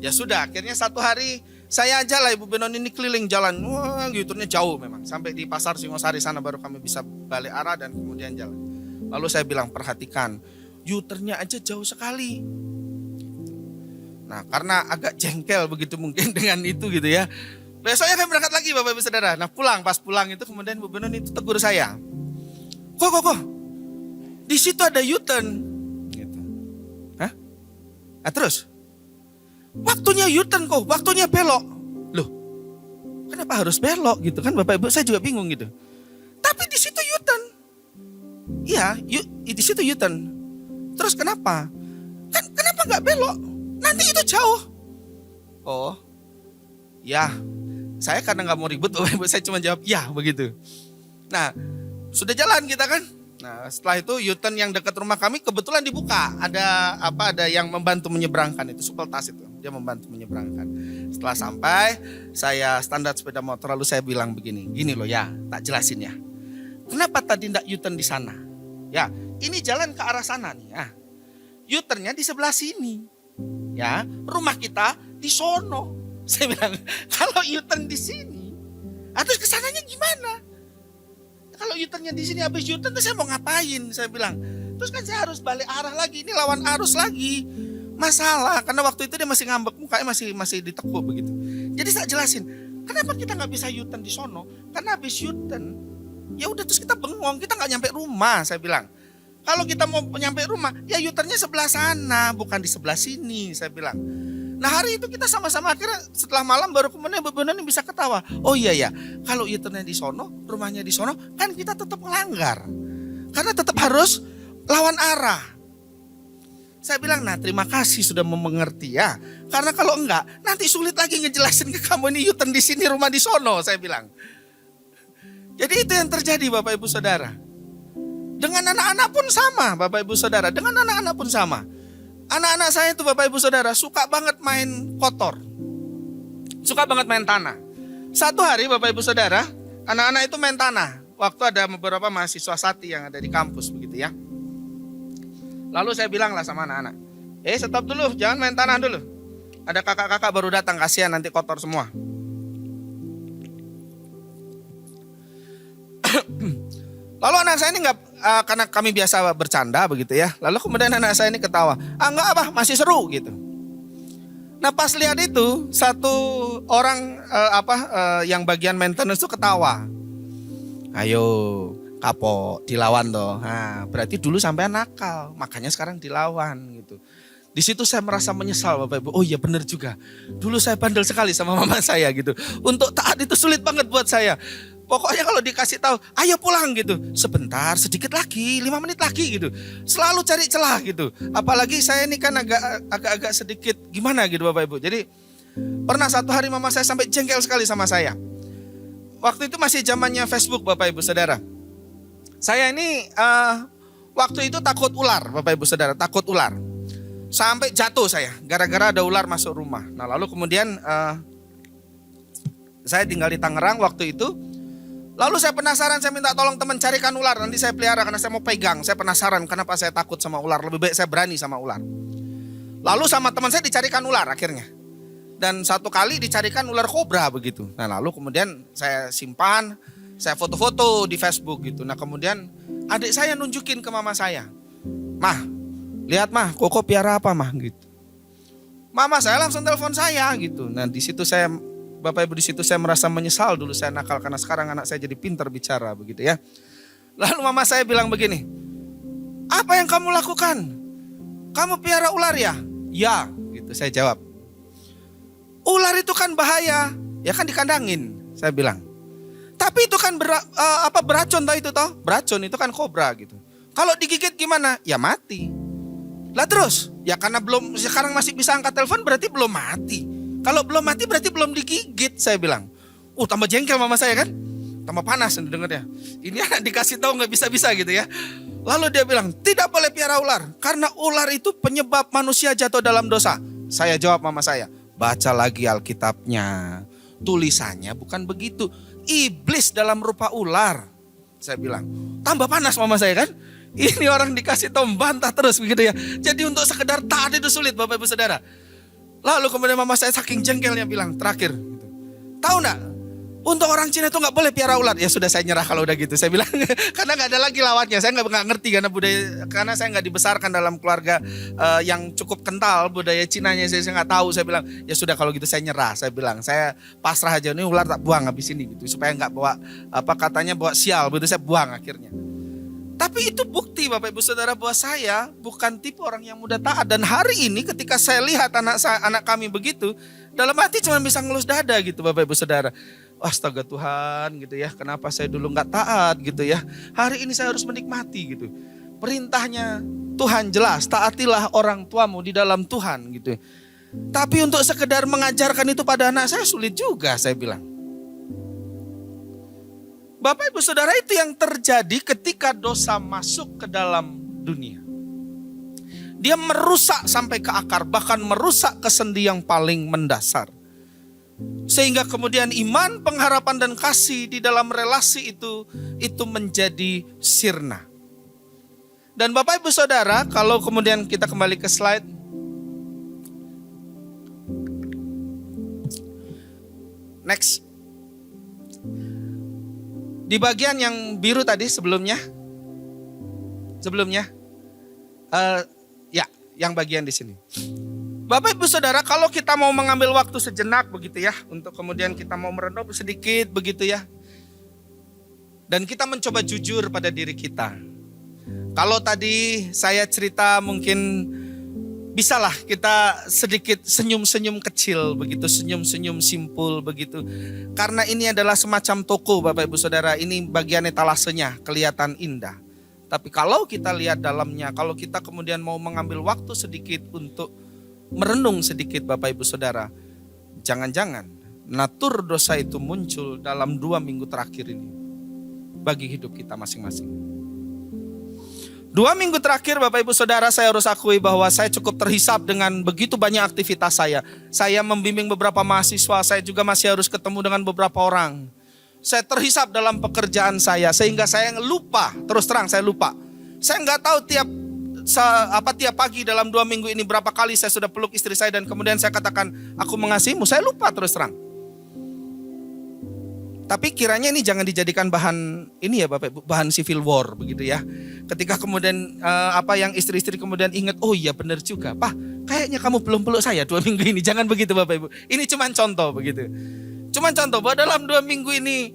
Ya sudah, akhirnya satu hari saya aja lah Ibu Benoni ini keliling jalan. Wah, U-turn-nya jauh memang. Sampai di Pasar Singosari sana baru kami bisa balik arah dan kemudian jalan. Lalu saya bilang, perhatikan, U-turn-nya aja jauh sekali. Nah, karena agak jengkel begitu mungkin dengan itu gitu ya. Besoknya kami berangkat lagi Bapak Ibu Saudara. Nah pas pulang itu kemudian Ibu Benoni itu tegur saya. Kok, di situ ada U-turn. Gitu. Hah? Nah, terus? Waktunya U-turn kok, waktunya belok. Loh, kenapa harus belok gitu kan Bapak Ibu, saya juga bingung gitu. Tapi di situ U-turn. Iya, di situ U-turn. Terus kenapa? Kenapa nggak belok? Nanti itu jauh. Oh, ya. Saya karena nggak mau ribut, saya cuma jawab ya begitu. Nah, sudah jalan kita kan. Nah, setelah itu U-turn yang dekat rumah kami kebetulan dibuka. Ada yang membantu menyeberangkan, itu supel tas itu. Dia membantu menyeberangkan. Setelah sampai, saya standar sepeda motor lalu saya bilang begini. Gini loh ya, tak jelasin ya. Kenapa tadi enggak U-turn di sana? Ya, ini jalan ke arah sana nih ya. U-turn-nya di sebelah sini. Ya, rumah kita di sono. Saya bilang, kalau U-turn di sini, terus kesananya gimana? Kalau U-turn-nya di sini, habis U-turn terus saya mau ngapain? Saya bilang, terus kan saya harus balik arah lagi, ini lawan arus lagi. Masalah, karena waktu itu dia masih ngambek, mukanya masih ditekuk begitu. Jadi saya jelasin, kenapa kita nggak bisa U-turn di sono? Karena habis U-turn, Ya udah terus kita bengong, kita nggak nyampe rumah, saya bilang. Kalau kita mau nyampe rumah, ya U-turnnya sebelah sana, bukan di sebelah sini, saya bilang. Nah hari itu kita sama-sama akhirnya setelah malam baru kemudian benar bisa ketawa. Oh iya ya, kalau U-turnnya di sono, rumahnya di sono, kan kita tetap melanggar. Karena tetap harus lawan arah. Saya bilang, nah terima kasih sudah mengerti ya. Karena kalau enggak, nanti sulit lagi ngejelasin ke kamu ini U-turn di sini, rumah di sono, saya bilang. Jadi itu yang terjadi Bapak Ibu Saudara. Dengan anak-anak pun sama Bapak Ibu Saudara. Dengan anak-anak pun sama. Anak-anak saya itu Bapak Ibu Saudara suka banget main kotor. Suka banget main tanah. Satu hari Bapak Ibu Saudara, anak-anak itu main tanah. Waktu ada beberapa mahasiswa Sati yang ada di kampus begitu ya. Lalu saya bilang lah sama anak-anak. Stop dulu, jangan main tanah dulu. Ada kakak-kakak baru datang, kasihan nanti kotor semua. Lalu anak saya ini karena kami biasa bercanda begitu ya. Lalu kemudian anak saya ini ketawa. Enggak apa, masih seru gitu. Nah pas lihat itu satu orang yang bagian maintenance itu ketawa. Ayo kapok dilawan toh. Nah, berarti dulu sampai nakal, makanya sekarang dilawan gitu. Di situ saya merasa menyesal Bapak Ibu. Oh iya benar juga. Dulu saya bandel sekali sama mama saya gitu. Untuk taat itu sulit banget buat saya. Pokoknya kalau dikasih tahu, ayo pulang gitu. Sebentar, sedikit lagi, 5 menit lagi gitu. Selalu cari celah gitu. Apalagi saya ini kan agak sedikit gimana gitu Bapak Ibu. Jadi pernah satu hari mama saya sampai jengkel sekali sama saya. Waktu itu masih zamannya Facebook Bapak Ibu Saudara. Saya ini waktu itu takut ular Bapak Ibu Saudara, takut ular. Sampai jatuh saya, gara-gara ada ular masuk rumah. Nah lalu kemudian saya tinggal di Tangerang waktu itu. Lalu saya penasaran, saya minta tolong teman carikan ular. Nanti saya pelihara karena saya mau pegang. Saya penasaran kenapa saya takut sama ular. Lebih baik saya berani sama ular. Lalu sama teman saya dicarikan ular akhirnya. Dan satu kali dicarikan ular kobra begitu. Nah lalu kemudian saya simpan, saya foto-foto di Facebook gitu. Nah kemudian adik saya nunjukin ke mama saya. Mah, lihat mah, Koko piara apa mah gitu. Mama saya langsung telepon saya gitu. Nah di situ saya, Bapak Ibu di situ saya merasa menyesal dulu saya nakal karena sekarang anak saya jadi pintar bicara begitu ya. Lalu mama saya bilang begini, apa yang kamu lakukan? Kamu piara ular ya? Ya, gitu saya jawab. Ular itu kan bahaya, ya kan dikandangin, saya bilang. Tapi itu kan beracun toh itu toh? Beracun itu kan kobra gitu. Kalau digigit gimana? Ya mati. Lah terus, ya karena belum sekarang masih bisa angkat telepon berarti belum mati. Kalau belum mati berarti belum digigit, saya bilang. Tambah jengkel mama saya kan. Tambah panas dengarnya. Ini anak dikasih tahu nggak bisa-bisa gitu ya. Lalu dia bilang, tidak boleh piara ular. Karena ular itu penyebab manusia jatuh dalam dosa. Saya jawab mama saya, baca lagi Alkitabnya. Tulisannya bukan begitu. Iblis dalam rupa ular. Saya bilang, tambah panas mama saya kan. Ini orang dikasih tahu membantah terus begitu ya. Jadi untuk sekedar taat itu sulit Bapak Ibu Saudara. Lalu kemudian mama saya saking jengkelnya bilang terakhir gitu. Tahu enggak? Untuk orang Cina itu enggak boleh piara ular. Ya sudah saya nyerah kalau udah gitu. Saya bilang karena enggak ada lagi lawannya. Saya enggak ngerti karena saya enggak dibesarkan dalam keluarga yang cukup kental budaya Cinanya. Saya enggak tahu. Saya bilang ya sudah kalau gitu saya nyerah. Saya bilang saya pasrah aja, ini ular tak buang habis ini gitu supaya enggak bawa bawa sial. Begitu saya buang akhirnya. Tapi itu bukti Bapak Ibu Saudara bahwa saya bukan tipe orang yang mudah taat. Dan hari ini ketika saya lihat anak kami begitu, dalam hati cuma bisa ngelus dada gitu Bapak Ibu Saudara. Astaga Tuhan gitu ya, kenapa saya dulu gak taat gitu ya. Hari ini saya harus menikmati gitu. Perintahnya Tuhan jelas, taatilah orang tuamu di dalam Tuhan gitu. Tapi untuk sekedar mengajarkan itu pada anak saya sulit juga saya bilang. Bapak Ibu Saudara, itu yang terjadi ketika dosa masuk ke dalam dunia. Dia merusak sampai ke akar, bahkan merusak ke sendi yang paling mendasar. Sehingga kemudian iman, pengharapan dan kasih di dalam relasi itu menjadi sirna. Dan Bapak Ibu Saudara, kalau kemudian kita kembali ke slide. Next. Di bagian yang biru tadi sebelumnya, yang bagian di sini. Bapak Ibu Saudara, kalau kita mau mengambil waktu sejenak begitu ya, untuk kemudian kita mau merenung sedikit begitu ya. Dan kita mencoba jujur pada diri kita. Kalau tadi saya cerita mungkin bisalah kita sedikit senyum-senyum kecil begitu, senyum-senyum simpul begitu. Karena ini adalah semacam toko Bapak Ibu Saudara, ini bagian etalasenya kelihatan indah. Tapi kalau kita lihat dalamnya, kalau kita kemudian mau mengambil waktu sedikit untuk merenung sedikit Bapak Ibu Saudara, jangan-jangan natur dosa itu muncul dalam 2 minggu terakhir ini bagi hidup kita masing-masing. 2 minggu terakhir Bapak Ibu Saudara, saya harus akui bahwa saya cukup terhisap dengan begitu banyak aktivitas saya. Saya membimbing beberapa mahasiswa, saya juga masih harus ketemu dengan beberapa orang. Saya terhisap dalam pekerjaan saya sehingga saya lupa, terus terang saya lupa. Saya nggak tahu tiap pagi dalam 2 minggu ini berapa kali saya sudah peluk istri saya dan kemudian saya katakan aku mengasihimu. Saya lupa terus terang. Tapi kiranya ini jangan dijadikan bahan ini ya Bapak Ibu, bahan civil war begitu ya. Ketika kemudian yang istri-istri kemudian ingat, oh iya benar juga, Pak, kayaknya kamu belum peluk saya 2 minggu ini. Jangan begitu Bapak Ibu. Ini cuma contoh begitu. Cuma contoh bahwa dalam 2 minggu ini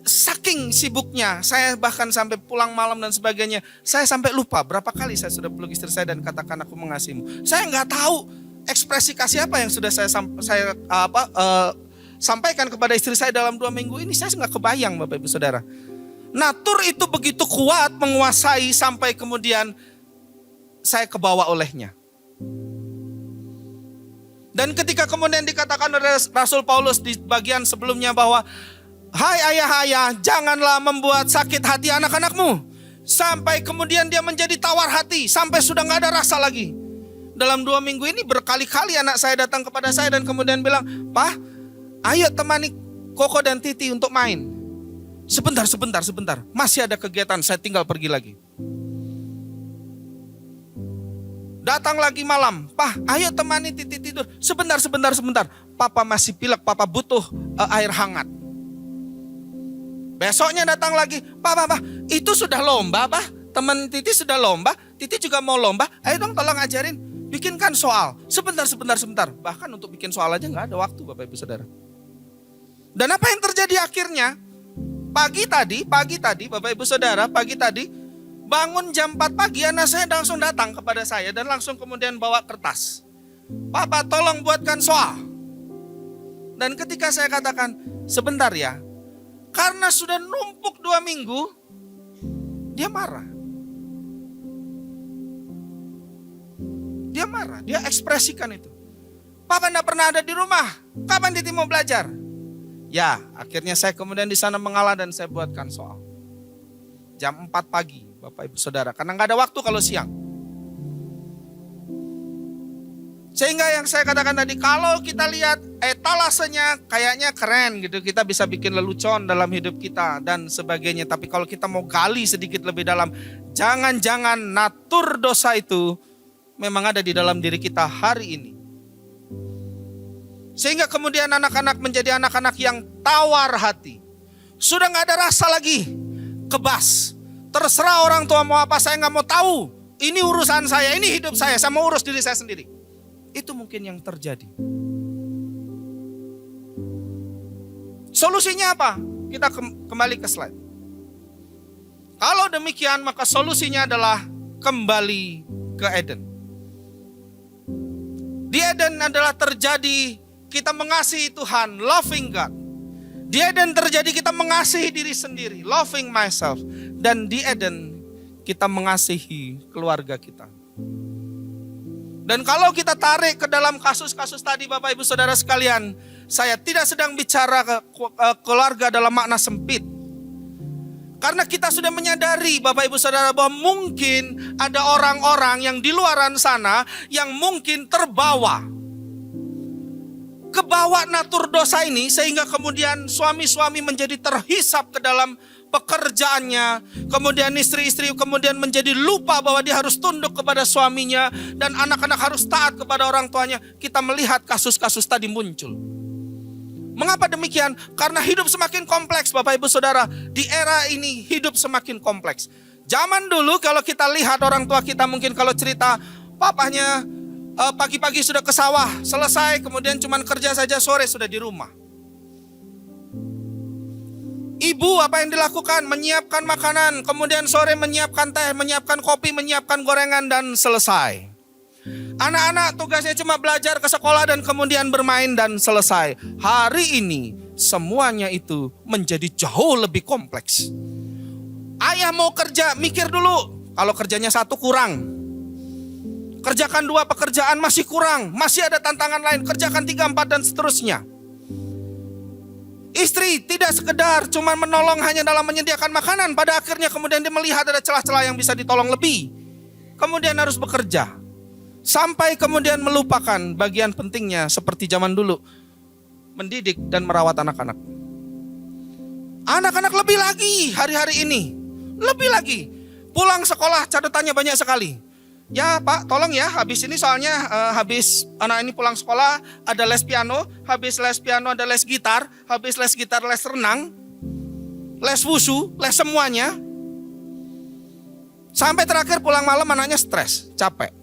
saking sibuknya, saya bahkan sampai pulang malam dan sebagainya, saya sampai lupa berapa kali saya sudah peluk istri saya dan katakan aku mengasihimu. Saya nggak tahu ekspresi kasih apa yang sudah saya sampaikan kepada istri saya dalam 2 minggu ini. Saya nggak kebayang Bapak Ibu Saudara. Natur itu begitu kuat menguasai sampai kemudian saya kebawa olehnya. Dan ketika kemudian dikatakan oleh Rasul Paulus di bagian sebelumnya bahwa hai ayah-ayah, janganlah membuat sakit hati anak-anakmu. Sampai kemudian dia menjadi tawar hati, sampai sudah gak ada rasa lagi. Dalam 2 minggu ini berkali-kali anak saya datang kepada saya dan kemudian bilang, Pak, ayo temani Koko dan Titi untuk main. Sebentar, masih ada kegiatan, saya tinggal pergi lagi. Datang lagi malam, Pak, ayo temani Titi tidur. Sebentar. Papa masih pilek, Papa butuh air hangat. Besoknya datang lagi, Pak, itu sudah lomba, Pak. Teman Titi sudah lomba, Titi juga mau lomba. Ayo dong tolong ajarin, bikinkan soal. Sebentar. Bahkan untuk bikin soal aja gak ada waktu Bapak Ibu Saudara. Dan apa yang terjadi akhirnya? Pagi tadi Bapak Ibu Saudara, bangun jam 4 pagi, anak saya langsung datang kepada saya dan langsung kemudian bawa kertas. Papa tolong buatkan soal. Dan ketika saya katakan, sebentar ya, karena sudah numpuk 2 minggu, dia marah. Dia ekspresikan itu. Papa enggak pernah ada di rumah, kapan Titi mau belajar? Ya, akhirnya saya kemudian di sana mengalah dan saya buatkan soal. Jam 4 pagi. Bapak Ibu Saudara, karena nggak ada waktu kalau siang. Sehingga yang saya katakan tadi, kalau kita lihat etalasenya kayaknya keren gitu, kita bisa bikin lelucon dalam hidup kita dan sebagainya. Tapi kalau kita mau gali sedikit lebih dalam, jangan-jangan natur dosa itu memang ada di dalam diri kita hari ini. Sehingga kemudian anak-anak menjadi anak-anak yang tawar hati. Sudah nggak ada rasa lagi, kebas. Terserah orang tua mau apa, saya gak mau tahu. Ini urusan saya, ini hidup saya mau urus diri saya sendiri. Itu mungkin yang terjadi. Solusinya apa? Kita kembali ke slide. Kalau demikian maka solusinya adalah kembali ke Eden. Di Eden adalah terjadi kita mengasihi Tuhan, loving God. Di Eden terjadi kita mengasihi diri sendiri, loving myself. Dan di Eden kita mengasihi keluarga kita. Dan kalau kita tarik ke dalam kasus-kasus tadi Bapak Ibu Saudara sekalian, saya tidak sedang bicara ke keluarga dalam makna sempit. Karena kita sudah menyadari Bapak Ibu Saudara bahwa mungkin ada orang-orang yang di luaran sana yang mungkin kebawa natur dosa ini sehingga kemudian suami-suami menjadi terhisap ke dalam pekerjaannya, kemudian istri-istri kemudian menjadi lupa bahwa dia harus tunduk kepada suaminya dan anak-anak harus taat kepada orang tuanya. Kita melihat kasus-kasus tadi muncul. Mengapa demikian? Karena hidup semakin kompleks Bapak Ibu Saudara. Di era ini hidup semakin kompleks. Zaman dulu kalau kita lihat orang tua kita mungkin kalau cerita papahnya pagi-pagi sudah ke sawah, selesai, kemudian cuman kerja saja, sore sudah di rumah. Ibu apa yang dilakukan? Menyiapkan makanan, kemudian sore menyiapkan teh, menyiapkan kopi, menyiapkan gorengan dan selesai. Anak-anak tugasnya cuma belajar ke sekolah dan kemudian bermain dan selesai. Hari ini semuanya itu menjadi jauh lebih kompleks. Ayah mau kerja, mikir dulu. Kalau kerjanya 1 kurang. Kerjakan 2 pekerjaan masih kurang. Masih ada tantangan lain, kerjakan 3, 4 dan seterusnya. Istri tidak sekedar cuma menolong hanya dalam menyediakan makanan. Pada akhirnya kemudian dia melihat ada celah-celah yang bisa ditolong lebih. Kemudian harus bekerja. Sampai kemudian melupakan bagian pentingnya seperti zaman dulu. Mendidik dan merawat anak-anak. Anak-anak lebih lagi hari-hari ini. Lebih lagi. Pulang sekolah catatannya banyak sekali. Ya Pak, tolong ya, habis ini soalnya habis anak ini pulang sekolah ada les piano, habis les piano ada les gitar, habis les gitar les renang, les wusu, les semuanya. Sampai terakhir pulang malam anaknya stres, capek.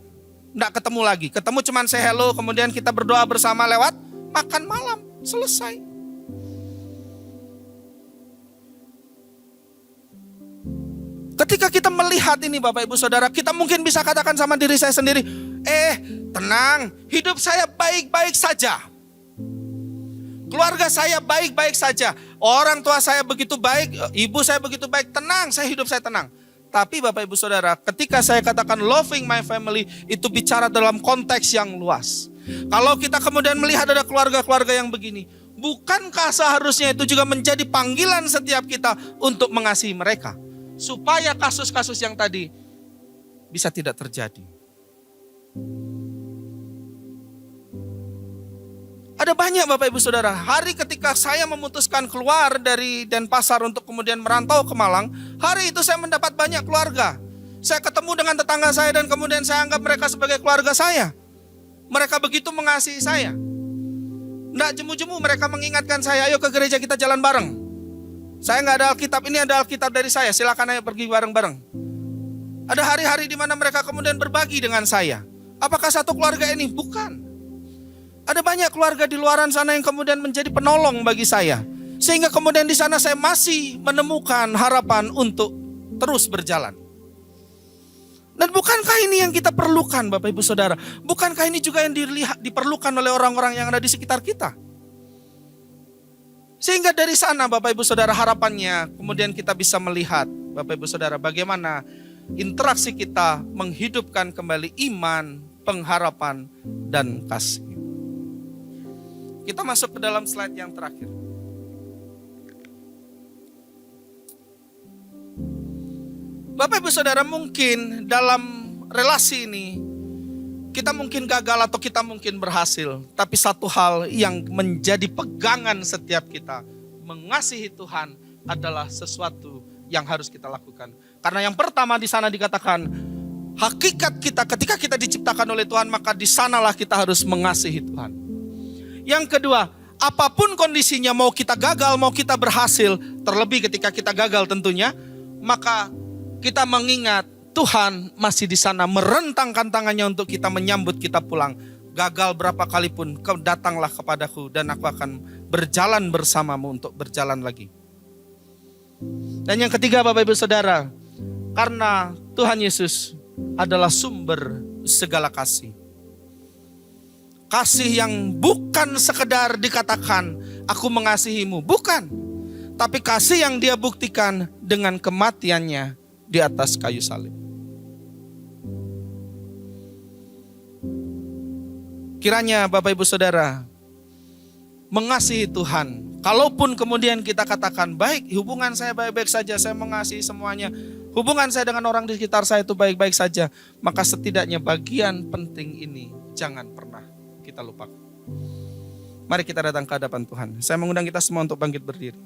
Nggak ketemu lagi, ketemu cuman say hello, kemudian kita berdoa bersama lewat makan malam, selesai. Ketika kita melihat ini Bapak Ibu Saudara, kita mungkin bisa katakan sama diri saya sendiri, tenang, hidup saya baik-baik saja. Keluarga saya baik-baik saja. Orang tua saya begitu baik, ibu saya begitu baik, tenang, hidup saya tenang. Tapi Bapak Ibu Saudara, ketika saya katakan loving my family, itu bicara dalam konteks yang luas. Kalau kita kemudian melihat ada keluarga-keluarga yang begini, bukankah seharusnya itu juga menjadi panggilan setiap kita untuk mengasihi mereka? Supaya kasus-kasus yang tadi bisa tidak terjadi. Ada banyak Bapak Ibu Saudara, hari ketika saya memutuskan keluar dari Denpasar untuk kemudian merantau ke Malang, hari itu saya mendapat banyak keluarga. Saya ketemu dengan tetangga saya dan kemudian saya anggap mereka sebagai keluarga saya. Mereka begitu mengasihi saya. Nggak jemu-jemu mereka mengingatkan saya, ayo ke gereja kita jalan bareng. Saya nggak ada Alkitab, ini ada Alkitab dari saya, silakan ayo pergi bareng-bareng. Ada hari-hari di mana mereka kemudian berbagi dengan saya. Apakah satu keluarga ini? Bukan. Ada banyak keluarga di luaran sana yang kemudian menjadi penolong bagi saya. Sehingga kemudian di sana saya masih menemukan harapan untuk terus berjalan. Dan bukankah ini yang kita perlukan Bapak Ibu Saudara? Bukankah ini juga yang diperlukan oleh orang-orang yang ada di sekitar kita? Sehingga dari sana Bapak Ibu Saudara harapannya kemudian kita bisa melihat Bapak Ibu Saudara bagaimana interaksi kita menghidupkan kembali iman, pengharapan, dan kasih. Kita masuk ke dalam slide yang terakhir. Bapak Ibu Saudara, mungkin dalam relasi ini kita mungkin gagal atau kita mungkin berhasil. Tapi satu hal yang menjadi pegangan setiap kita, mengasihi Tuhan adalah sesuatu yang harus kita lakukan. Karena yang pertama di sana dikatakan, hakikat kita ketika kita diciptakan oleh Tuhan, maka di sanalah kita harus mengasihi Tuhan. Yang kedua, apapun kondisinya, mau kita gagal, mau kita berhasil, terlebih ketika kita gagal tentunya, maka kita mengingat Tuhan masih di sana merentangkan tangannya untuk kita menyambut kita pulang. Gagal berapa kali pun, kau datanglah kepadaku dan aku akan berjalan bersamamu untuk berjalan lagi. Dan yang ketiga Bapak Ibu Saudara, karena Tuhan Yesus adalah sumber segala kasih. Kasih yang bukan sekedar dikatakan aku mengasihimu, bukan. Tapi kasih yang dia buktikan dengan kematiannya di atas kayu salib. Kiranya Bapak Ibu Saudara mengasihi Tuhan. Kalaupun kemudian kita katakan baik, hubungan saya baik-baik saja, saya mengasihi semuanya, hubungan saya dengan orang di sekitar saya itu baik-baik saja, maka setidaknya bagian penting ini jangan pernah kita lupakan. Mari kita datang ke hadapan Tuhan. Saya mengundang kita semua untuk bangkit berdiri.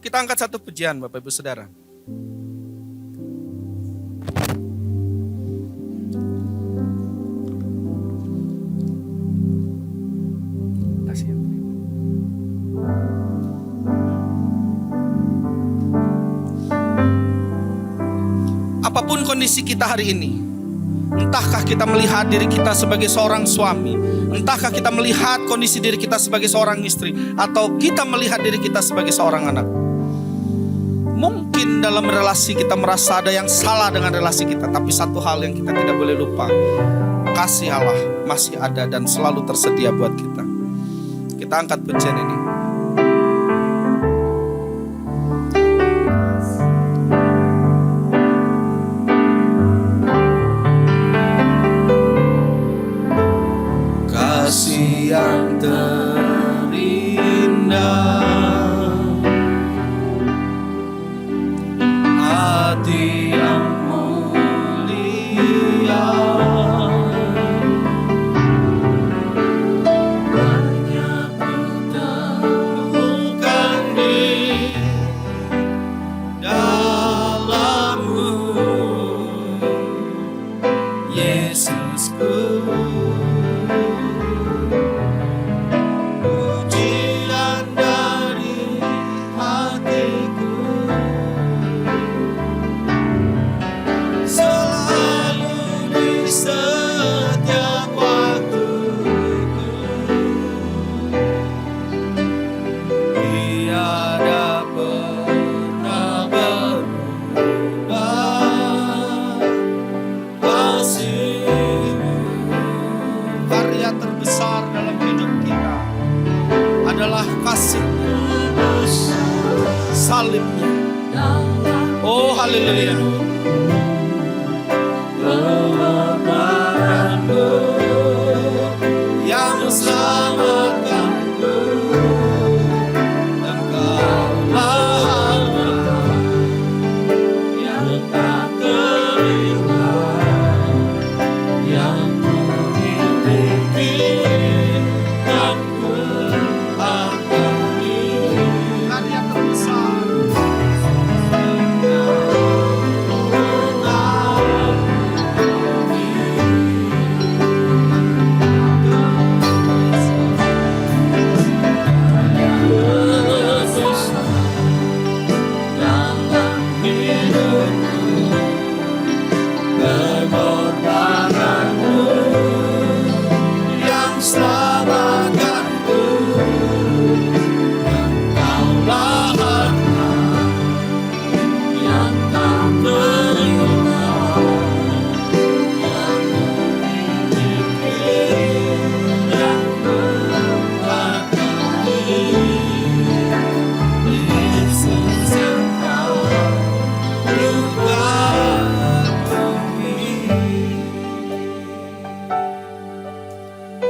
Kita angkat satu pujian Bapak Ibu Saudara. Apapun kondisi kita hari ini, entahkah kita melihat diri kita sebagai seorang suami, Entahkah kita melihat kondisi diri kita sebagai seorang istri, atau kita melihat diri kita sebagai seorang anak. Mungkin dalam relasi kita merasa ada yang salah dengan relasi kita, tapi satu hal yang kita tidak boleh lupa, kasih Allah masih ada dan selalu tersedia buat kita. Kita angkat pujian ini. Kasih yang terindah, hati yang mulia, banyak kutemukan di dalammu, Yesusku. Terbesar dalam hidup kita adalah kasih salibnya. Oh haleluya. Pengorbananmu yang selamatkanku, Engkaulah harta yang tak teringat, yang karya terbesar.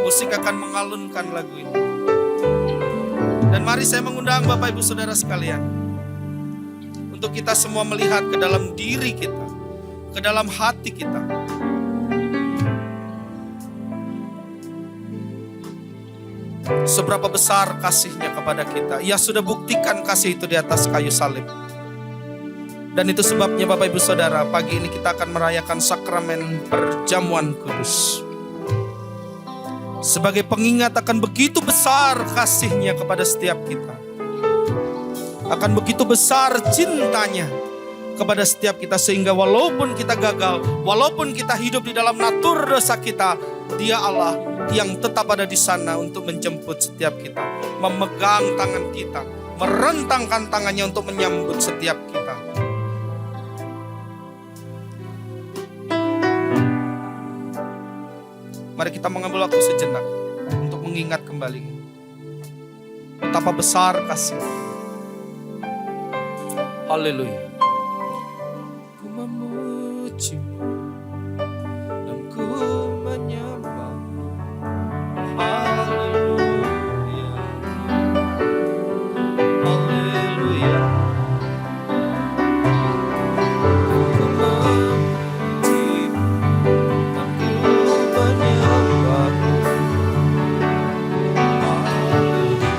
Musik akan mengalunkan lagu ini. Dan mari saya mengundang Bapak Ibu Saudara sekalian, untuk kita semua melihat ke dalam diri kita, ke dalam hati kita. Seberapa besar kasih-Nya kepada kita. Ia sudah buktikan kasih itu di atas kayu salib. Dan itu sebabnya Bapak Ibu Saudara, pagi ini kita akan merayakan sakramen perjamuan kudus. Sebagai pengingat akan begitu besar kasih-Nya kepada setiap kita. Akan begitu besar cintanya kepada setiap kita, sehingga walaupun kita gagal, walaupun kita hidup di dalam natur dosa kita, Dia Allah yang tetap ada di sana untuk menjemput setiap kita, memegang tangan kita, merentangkan tangannya untuk menyambut setiap kita. Mari kita mengambil waktu sejenak untuk mengingat kembali betapa besar kasih. Haleluya. Ku memuji-Mu dan ku menyembah-Mu. Haleluya. Haleluya. Ku memuji-Mu dan ku menyembah-Mu. Haleluya.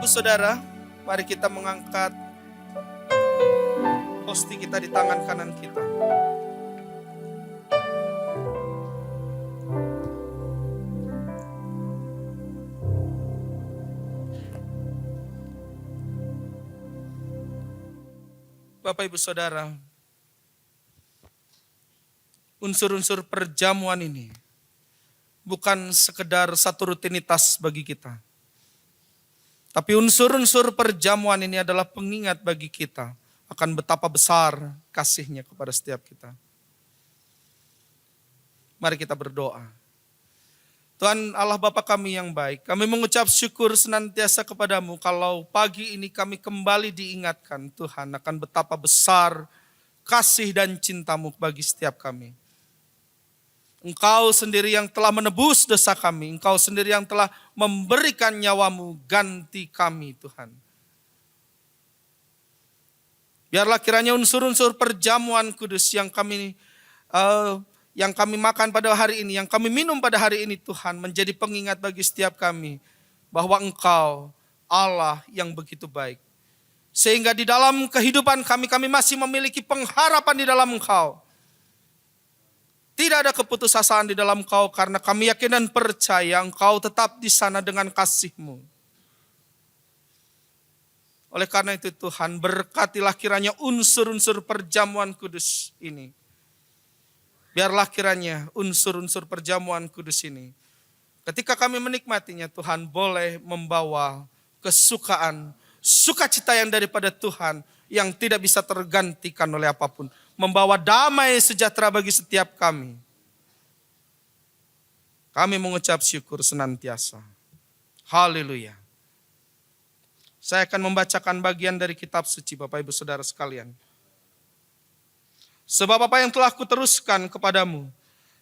Ibu Saudara, mari kita mengangkat hosti kita di tangan kanan kita. Bapak Ibu Saudara, unsur-unsur perjamuan ini bukan sekedar satu rutinitas bagi kita. Tapi unsur-unsur perjamuan ini adalah pengingat bagi kita akan betapa besar kasih-Nya kepada setiap kita. Mari kita berdoa. Tuhan Allah Bapa kami yang baik, kami mengucap syukur senantiasa kepadamu kalau pagi ini kami kembali diingatkan Tuhan akan betapa besar kasih dan cintamu bagi setiap kami. Engkau sendiri yang telah menebus dosa kami. Engkau sendiri yang telah memberikan nyawamu ganti kami Tuhan. Biarlah kiranya unsur-unsur perjamuan kudus yang kami makan pada hari ini, yang kami minum pada hari ini Tuhan, menjadi pengingat bagi setiap kami bahwa Engkau Allah yang begitu baik. Sehingga di dalam kehidupan kami masih memiliki pengharapan di dalam Engkau. Tidak ada keputusasaan di dalam Engkau karena kami yakin dan percaya Engkau tetap di sana dengan kasih-Mu. Oleh karena itu Tuhan, berkatilah kiranya unsur-unsur perjamuan kudus ini. Biarlah kiranya unsur-unsur perjamuan kudus ini, ketika kami menikmatinya Tuhan, boleh membawa kesukaan, sukacita yang daripada Tuhan yang tidak bisa tergantikan oleh apapun. Membawa damai sejahtera bagi setiap kami. Kami mengucap syukur senantiasa. Haleluya. Saya akan membacakan bagian dari kitab suci Bapak Ibu Saudara sekalian. Sebab apa yang telah kuteruskan kepadamu,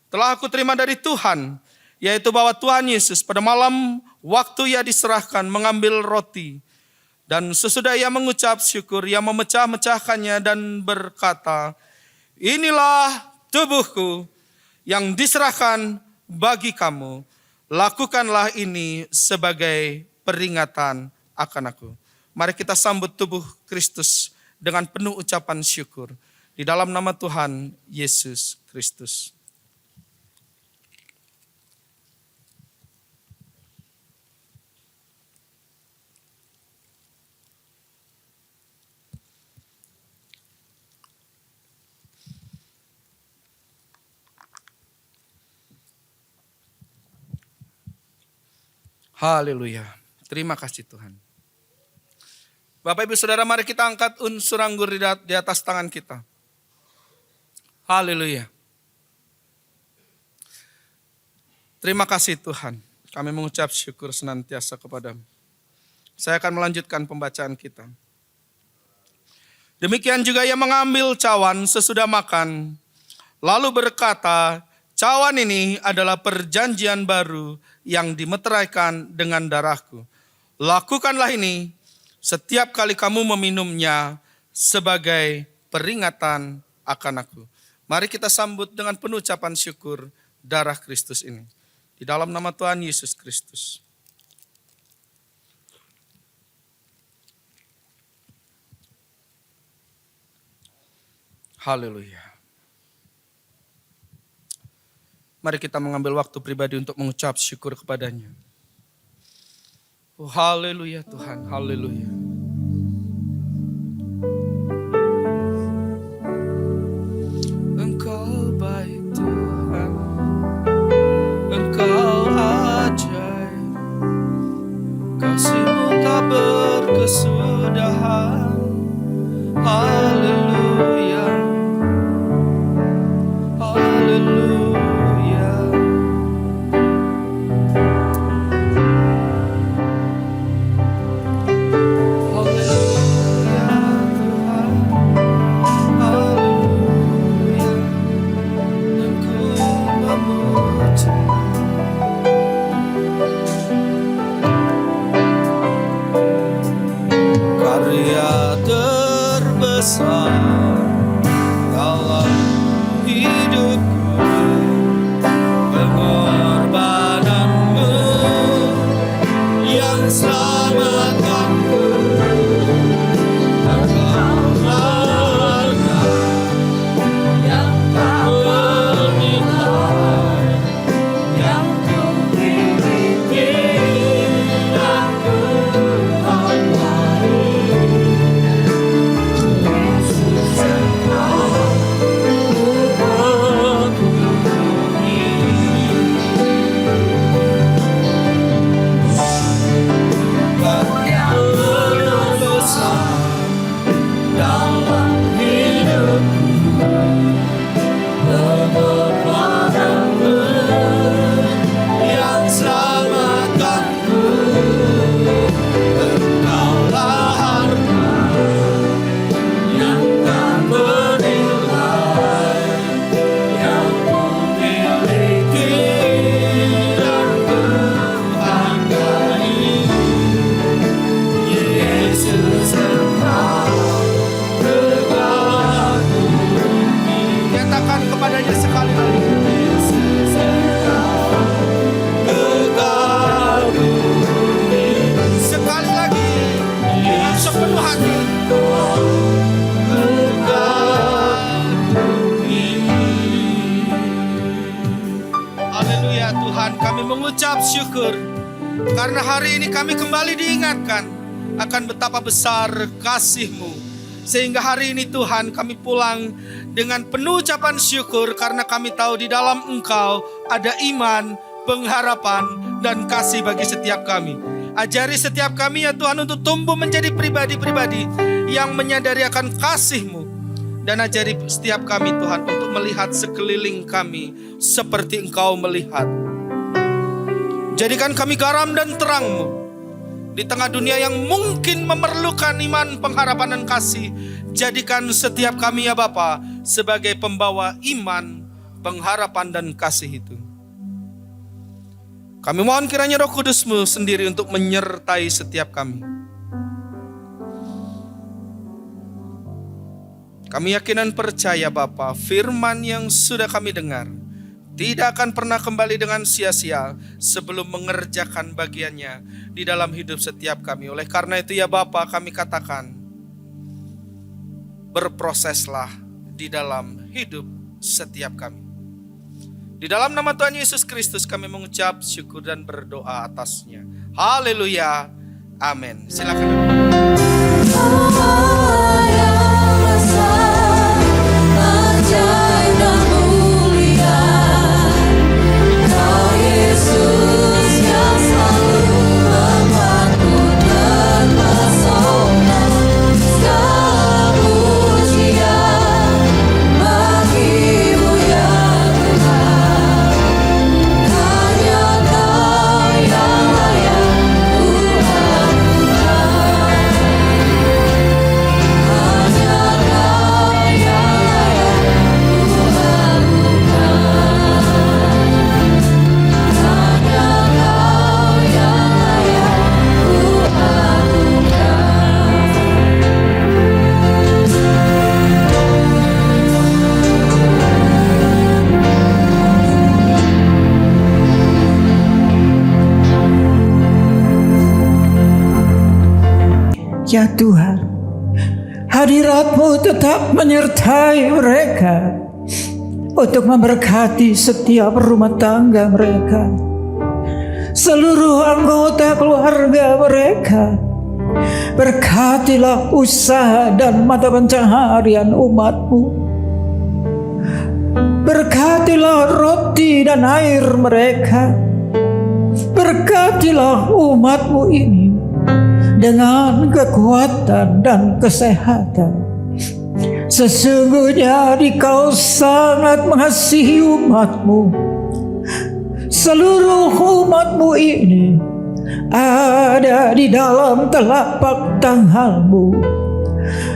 telah aku terima dari Tuhan, yaitu bahwa Tuhan Yesus pada malam waktu Ia diserahkan mengambil roti, dan sesudah Ia mengucap syukur, Ia memecah-mecahkannya dan berkata, inilah tubuhku yang diserahkan bagi kamu. Lakukanlah ini sebagai peringatan akan aku. Mari kita sambut tubuh Kristus dengan penuh ucapan syukur. Di dalam nama Tuhan Yesus Kristus. Haleluya. Terima kasih Tuhan. Bapak Ibu Saudara, mari kita angkat unsur anggur di atas tangan kita. Haleluya. Terima kasih Tuhan. Kami mengucap syukur senantiasa kepadamu. Saya akan melanjutkan pembacaan kita. Demikian juga Ia mengambil cawan sesudah makan, lalu berkata, cawan ini adalah perjanjian baru yang dimeteraikan dengan darahku. Lakukanlah ini setiap kali kamu meminumnya sebagai peringatan akan aku. Mari kita sambut dengan penuh ucapan syukur darah Kristus ini. Di dalam nama Tuhan Yesus Kristus. Haleluya. Mari kita mengambil waktu pribadi untuk mengucap syukur kepadanya. Oh, haleluya Tuhan, haleluya. Engkau baik Tuhan, Engkau ajaib, kasih-Mu tak berkesudahan. Haleluya, haleluya. Karya terbesar dalam hidupku, padanya sekali lagi. Sekali lagi dengan sepenuh hati. Haleluya Tuhan, kami mengucap syukur karena hari ini kami kembali diingatkan akan betapa besar kasih-Mu. Sehingga hari ini Tuhan kami pulang dengan penuh ucapan syukur karena kami tahu di dalam Engkau ada iman, pengharapan, dan kasih bagi setiap kami. Ajari setiap kami ya Tuhan untuk tumbuh menjadi pribadi-pribadi yang menyadari akan kasih-Mu. Dan ajari setiap kami Tuhan untuk melihat sekeliling kami seperti Engkau melihat. Jadikan kami garam dan terang-Mu di tengah dunia yang mungkin memerlukan iman, pengharapan, dan kasih. Jadikan setiap kami ya Bapa sebagai pembawa iman, pengharapan, dan kasih itu. Kami mohon kiranya Roh Kudus-Mu sendiri untuk menyertai setiap kami. Kami yakin dan percaya Bapa, firman yang sudah kami dengar tidak akan pernah kembali dengan sia-sia sebelum mengerjakan bagiannya di dalam hidup setiap kami. Oleh karena itu ya Bapa, kami katakan, berproseslah di dalam hidup setiap kami. Di dalam nama Tuhan Yesus Kristus kami mengucap syukur dan berdoa atasnya. Haleluya. Amin. Silakan. Ya Tuhan, hadirat-Mu tetap menyertai mereka untuk memberkati setiap rumah tangga mereka, seluruh anggota keluarga mereka. Berkatilah usaha dan mata pencaharian umat-Mu. Berkatilah roti dan air mereka. Berkatilah umat-Mu ini dengan kekuatan dan kesehatan. Sesungguhnya Engkau sangat mengasihi umat-Mu. Seluruh umat-Mu ini ada di dalam telapak tangan-Mu,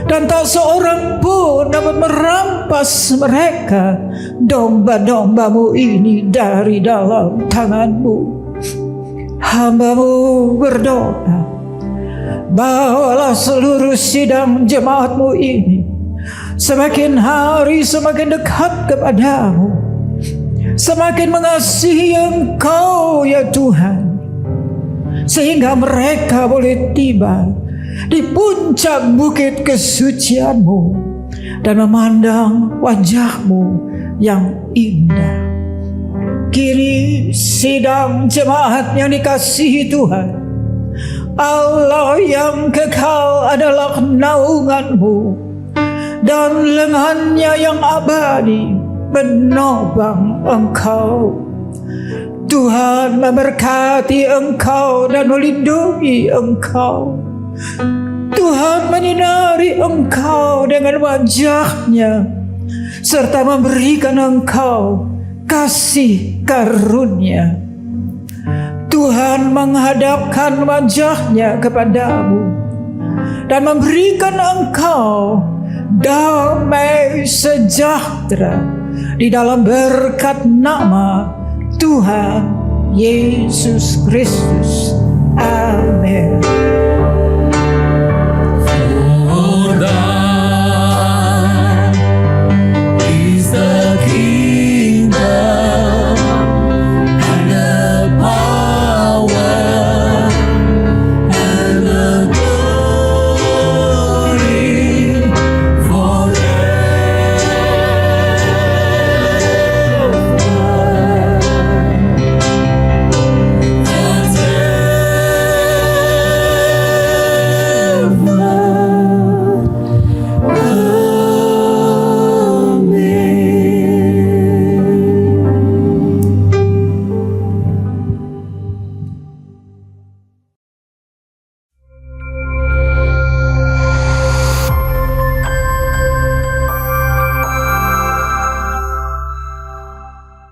dan tak seorang pun dapat merampas mereka, domba-domba-Mu ini, dari dalam tangan-Mu. Hamba-Mu berdoa, bawalah seluruh sidang jemaat-Mu ini semakin hari semakin dekat kepadamu, semakin mengasihi Engkau ya Tuhan, sehingga mereka boleh tiba di puncak bukit kesucian-Mu dan memandang wajah-Mu yang indah. Kini sidang jemaat yang dikasihi Tuhan, Allah yang kekal adalah naungan-Mu, dan lengannya yang abadi menopang Engkau. Tuhan memberkati Engkau dan melindungi Engkau. Tuhan menyinari Engkau dengan wajah-Nya, serta memberikan Engkau kasih karunia. Tuhan menghadapkan wajah-Nya kepadamu dan memberikan engkau damai sejahtera di dalam berkat nama Tuhan Yesus Kristus. Amin.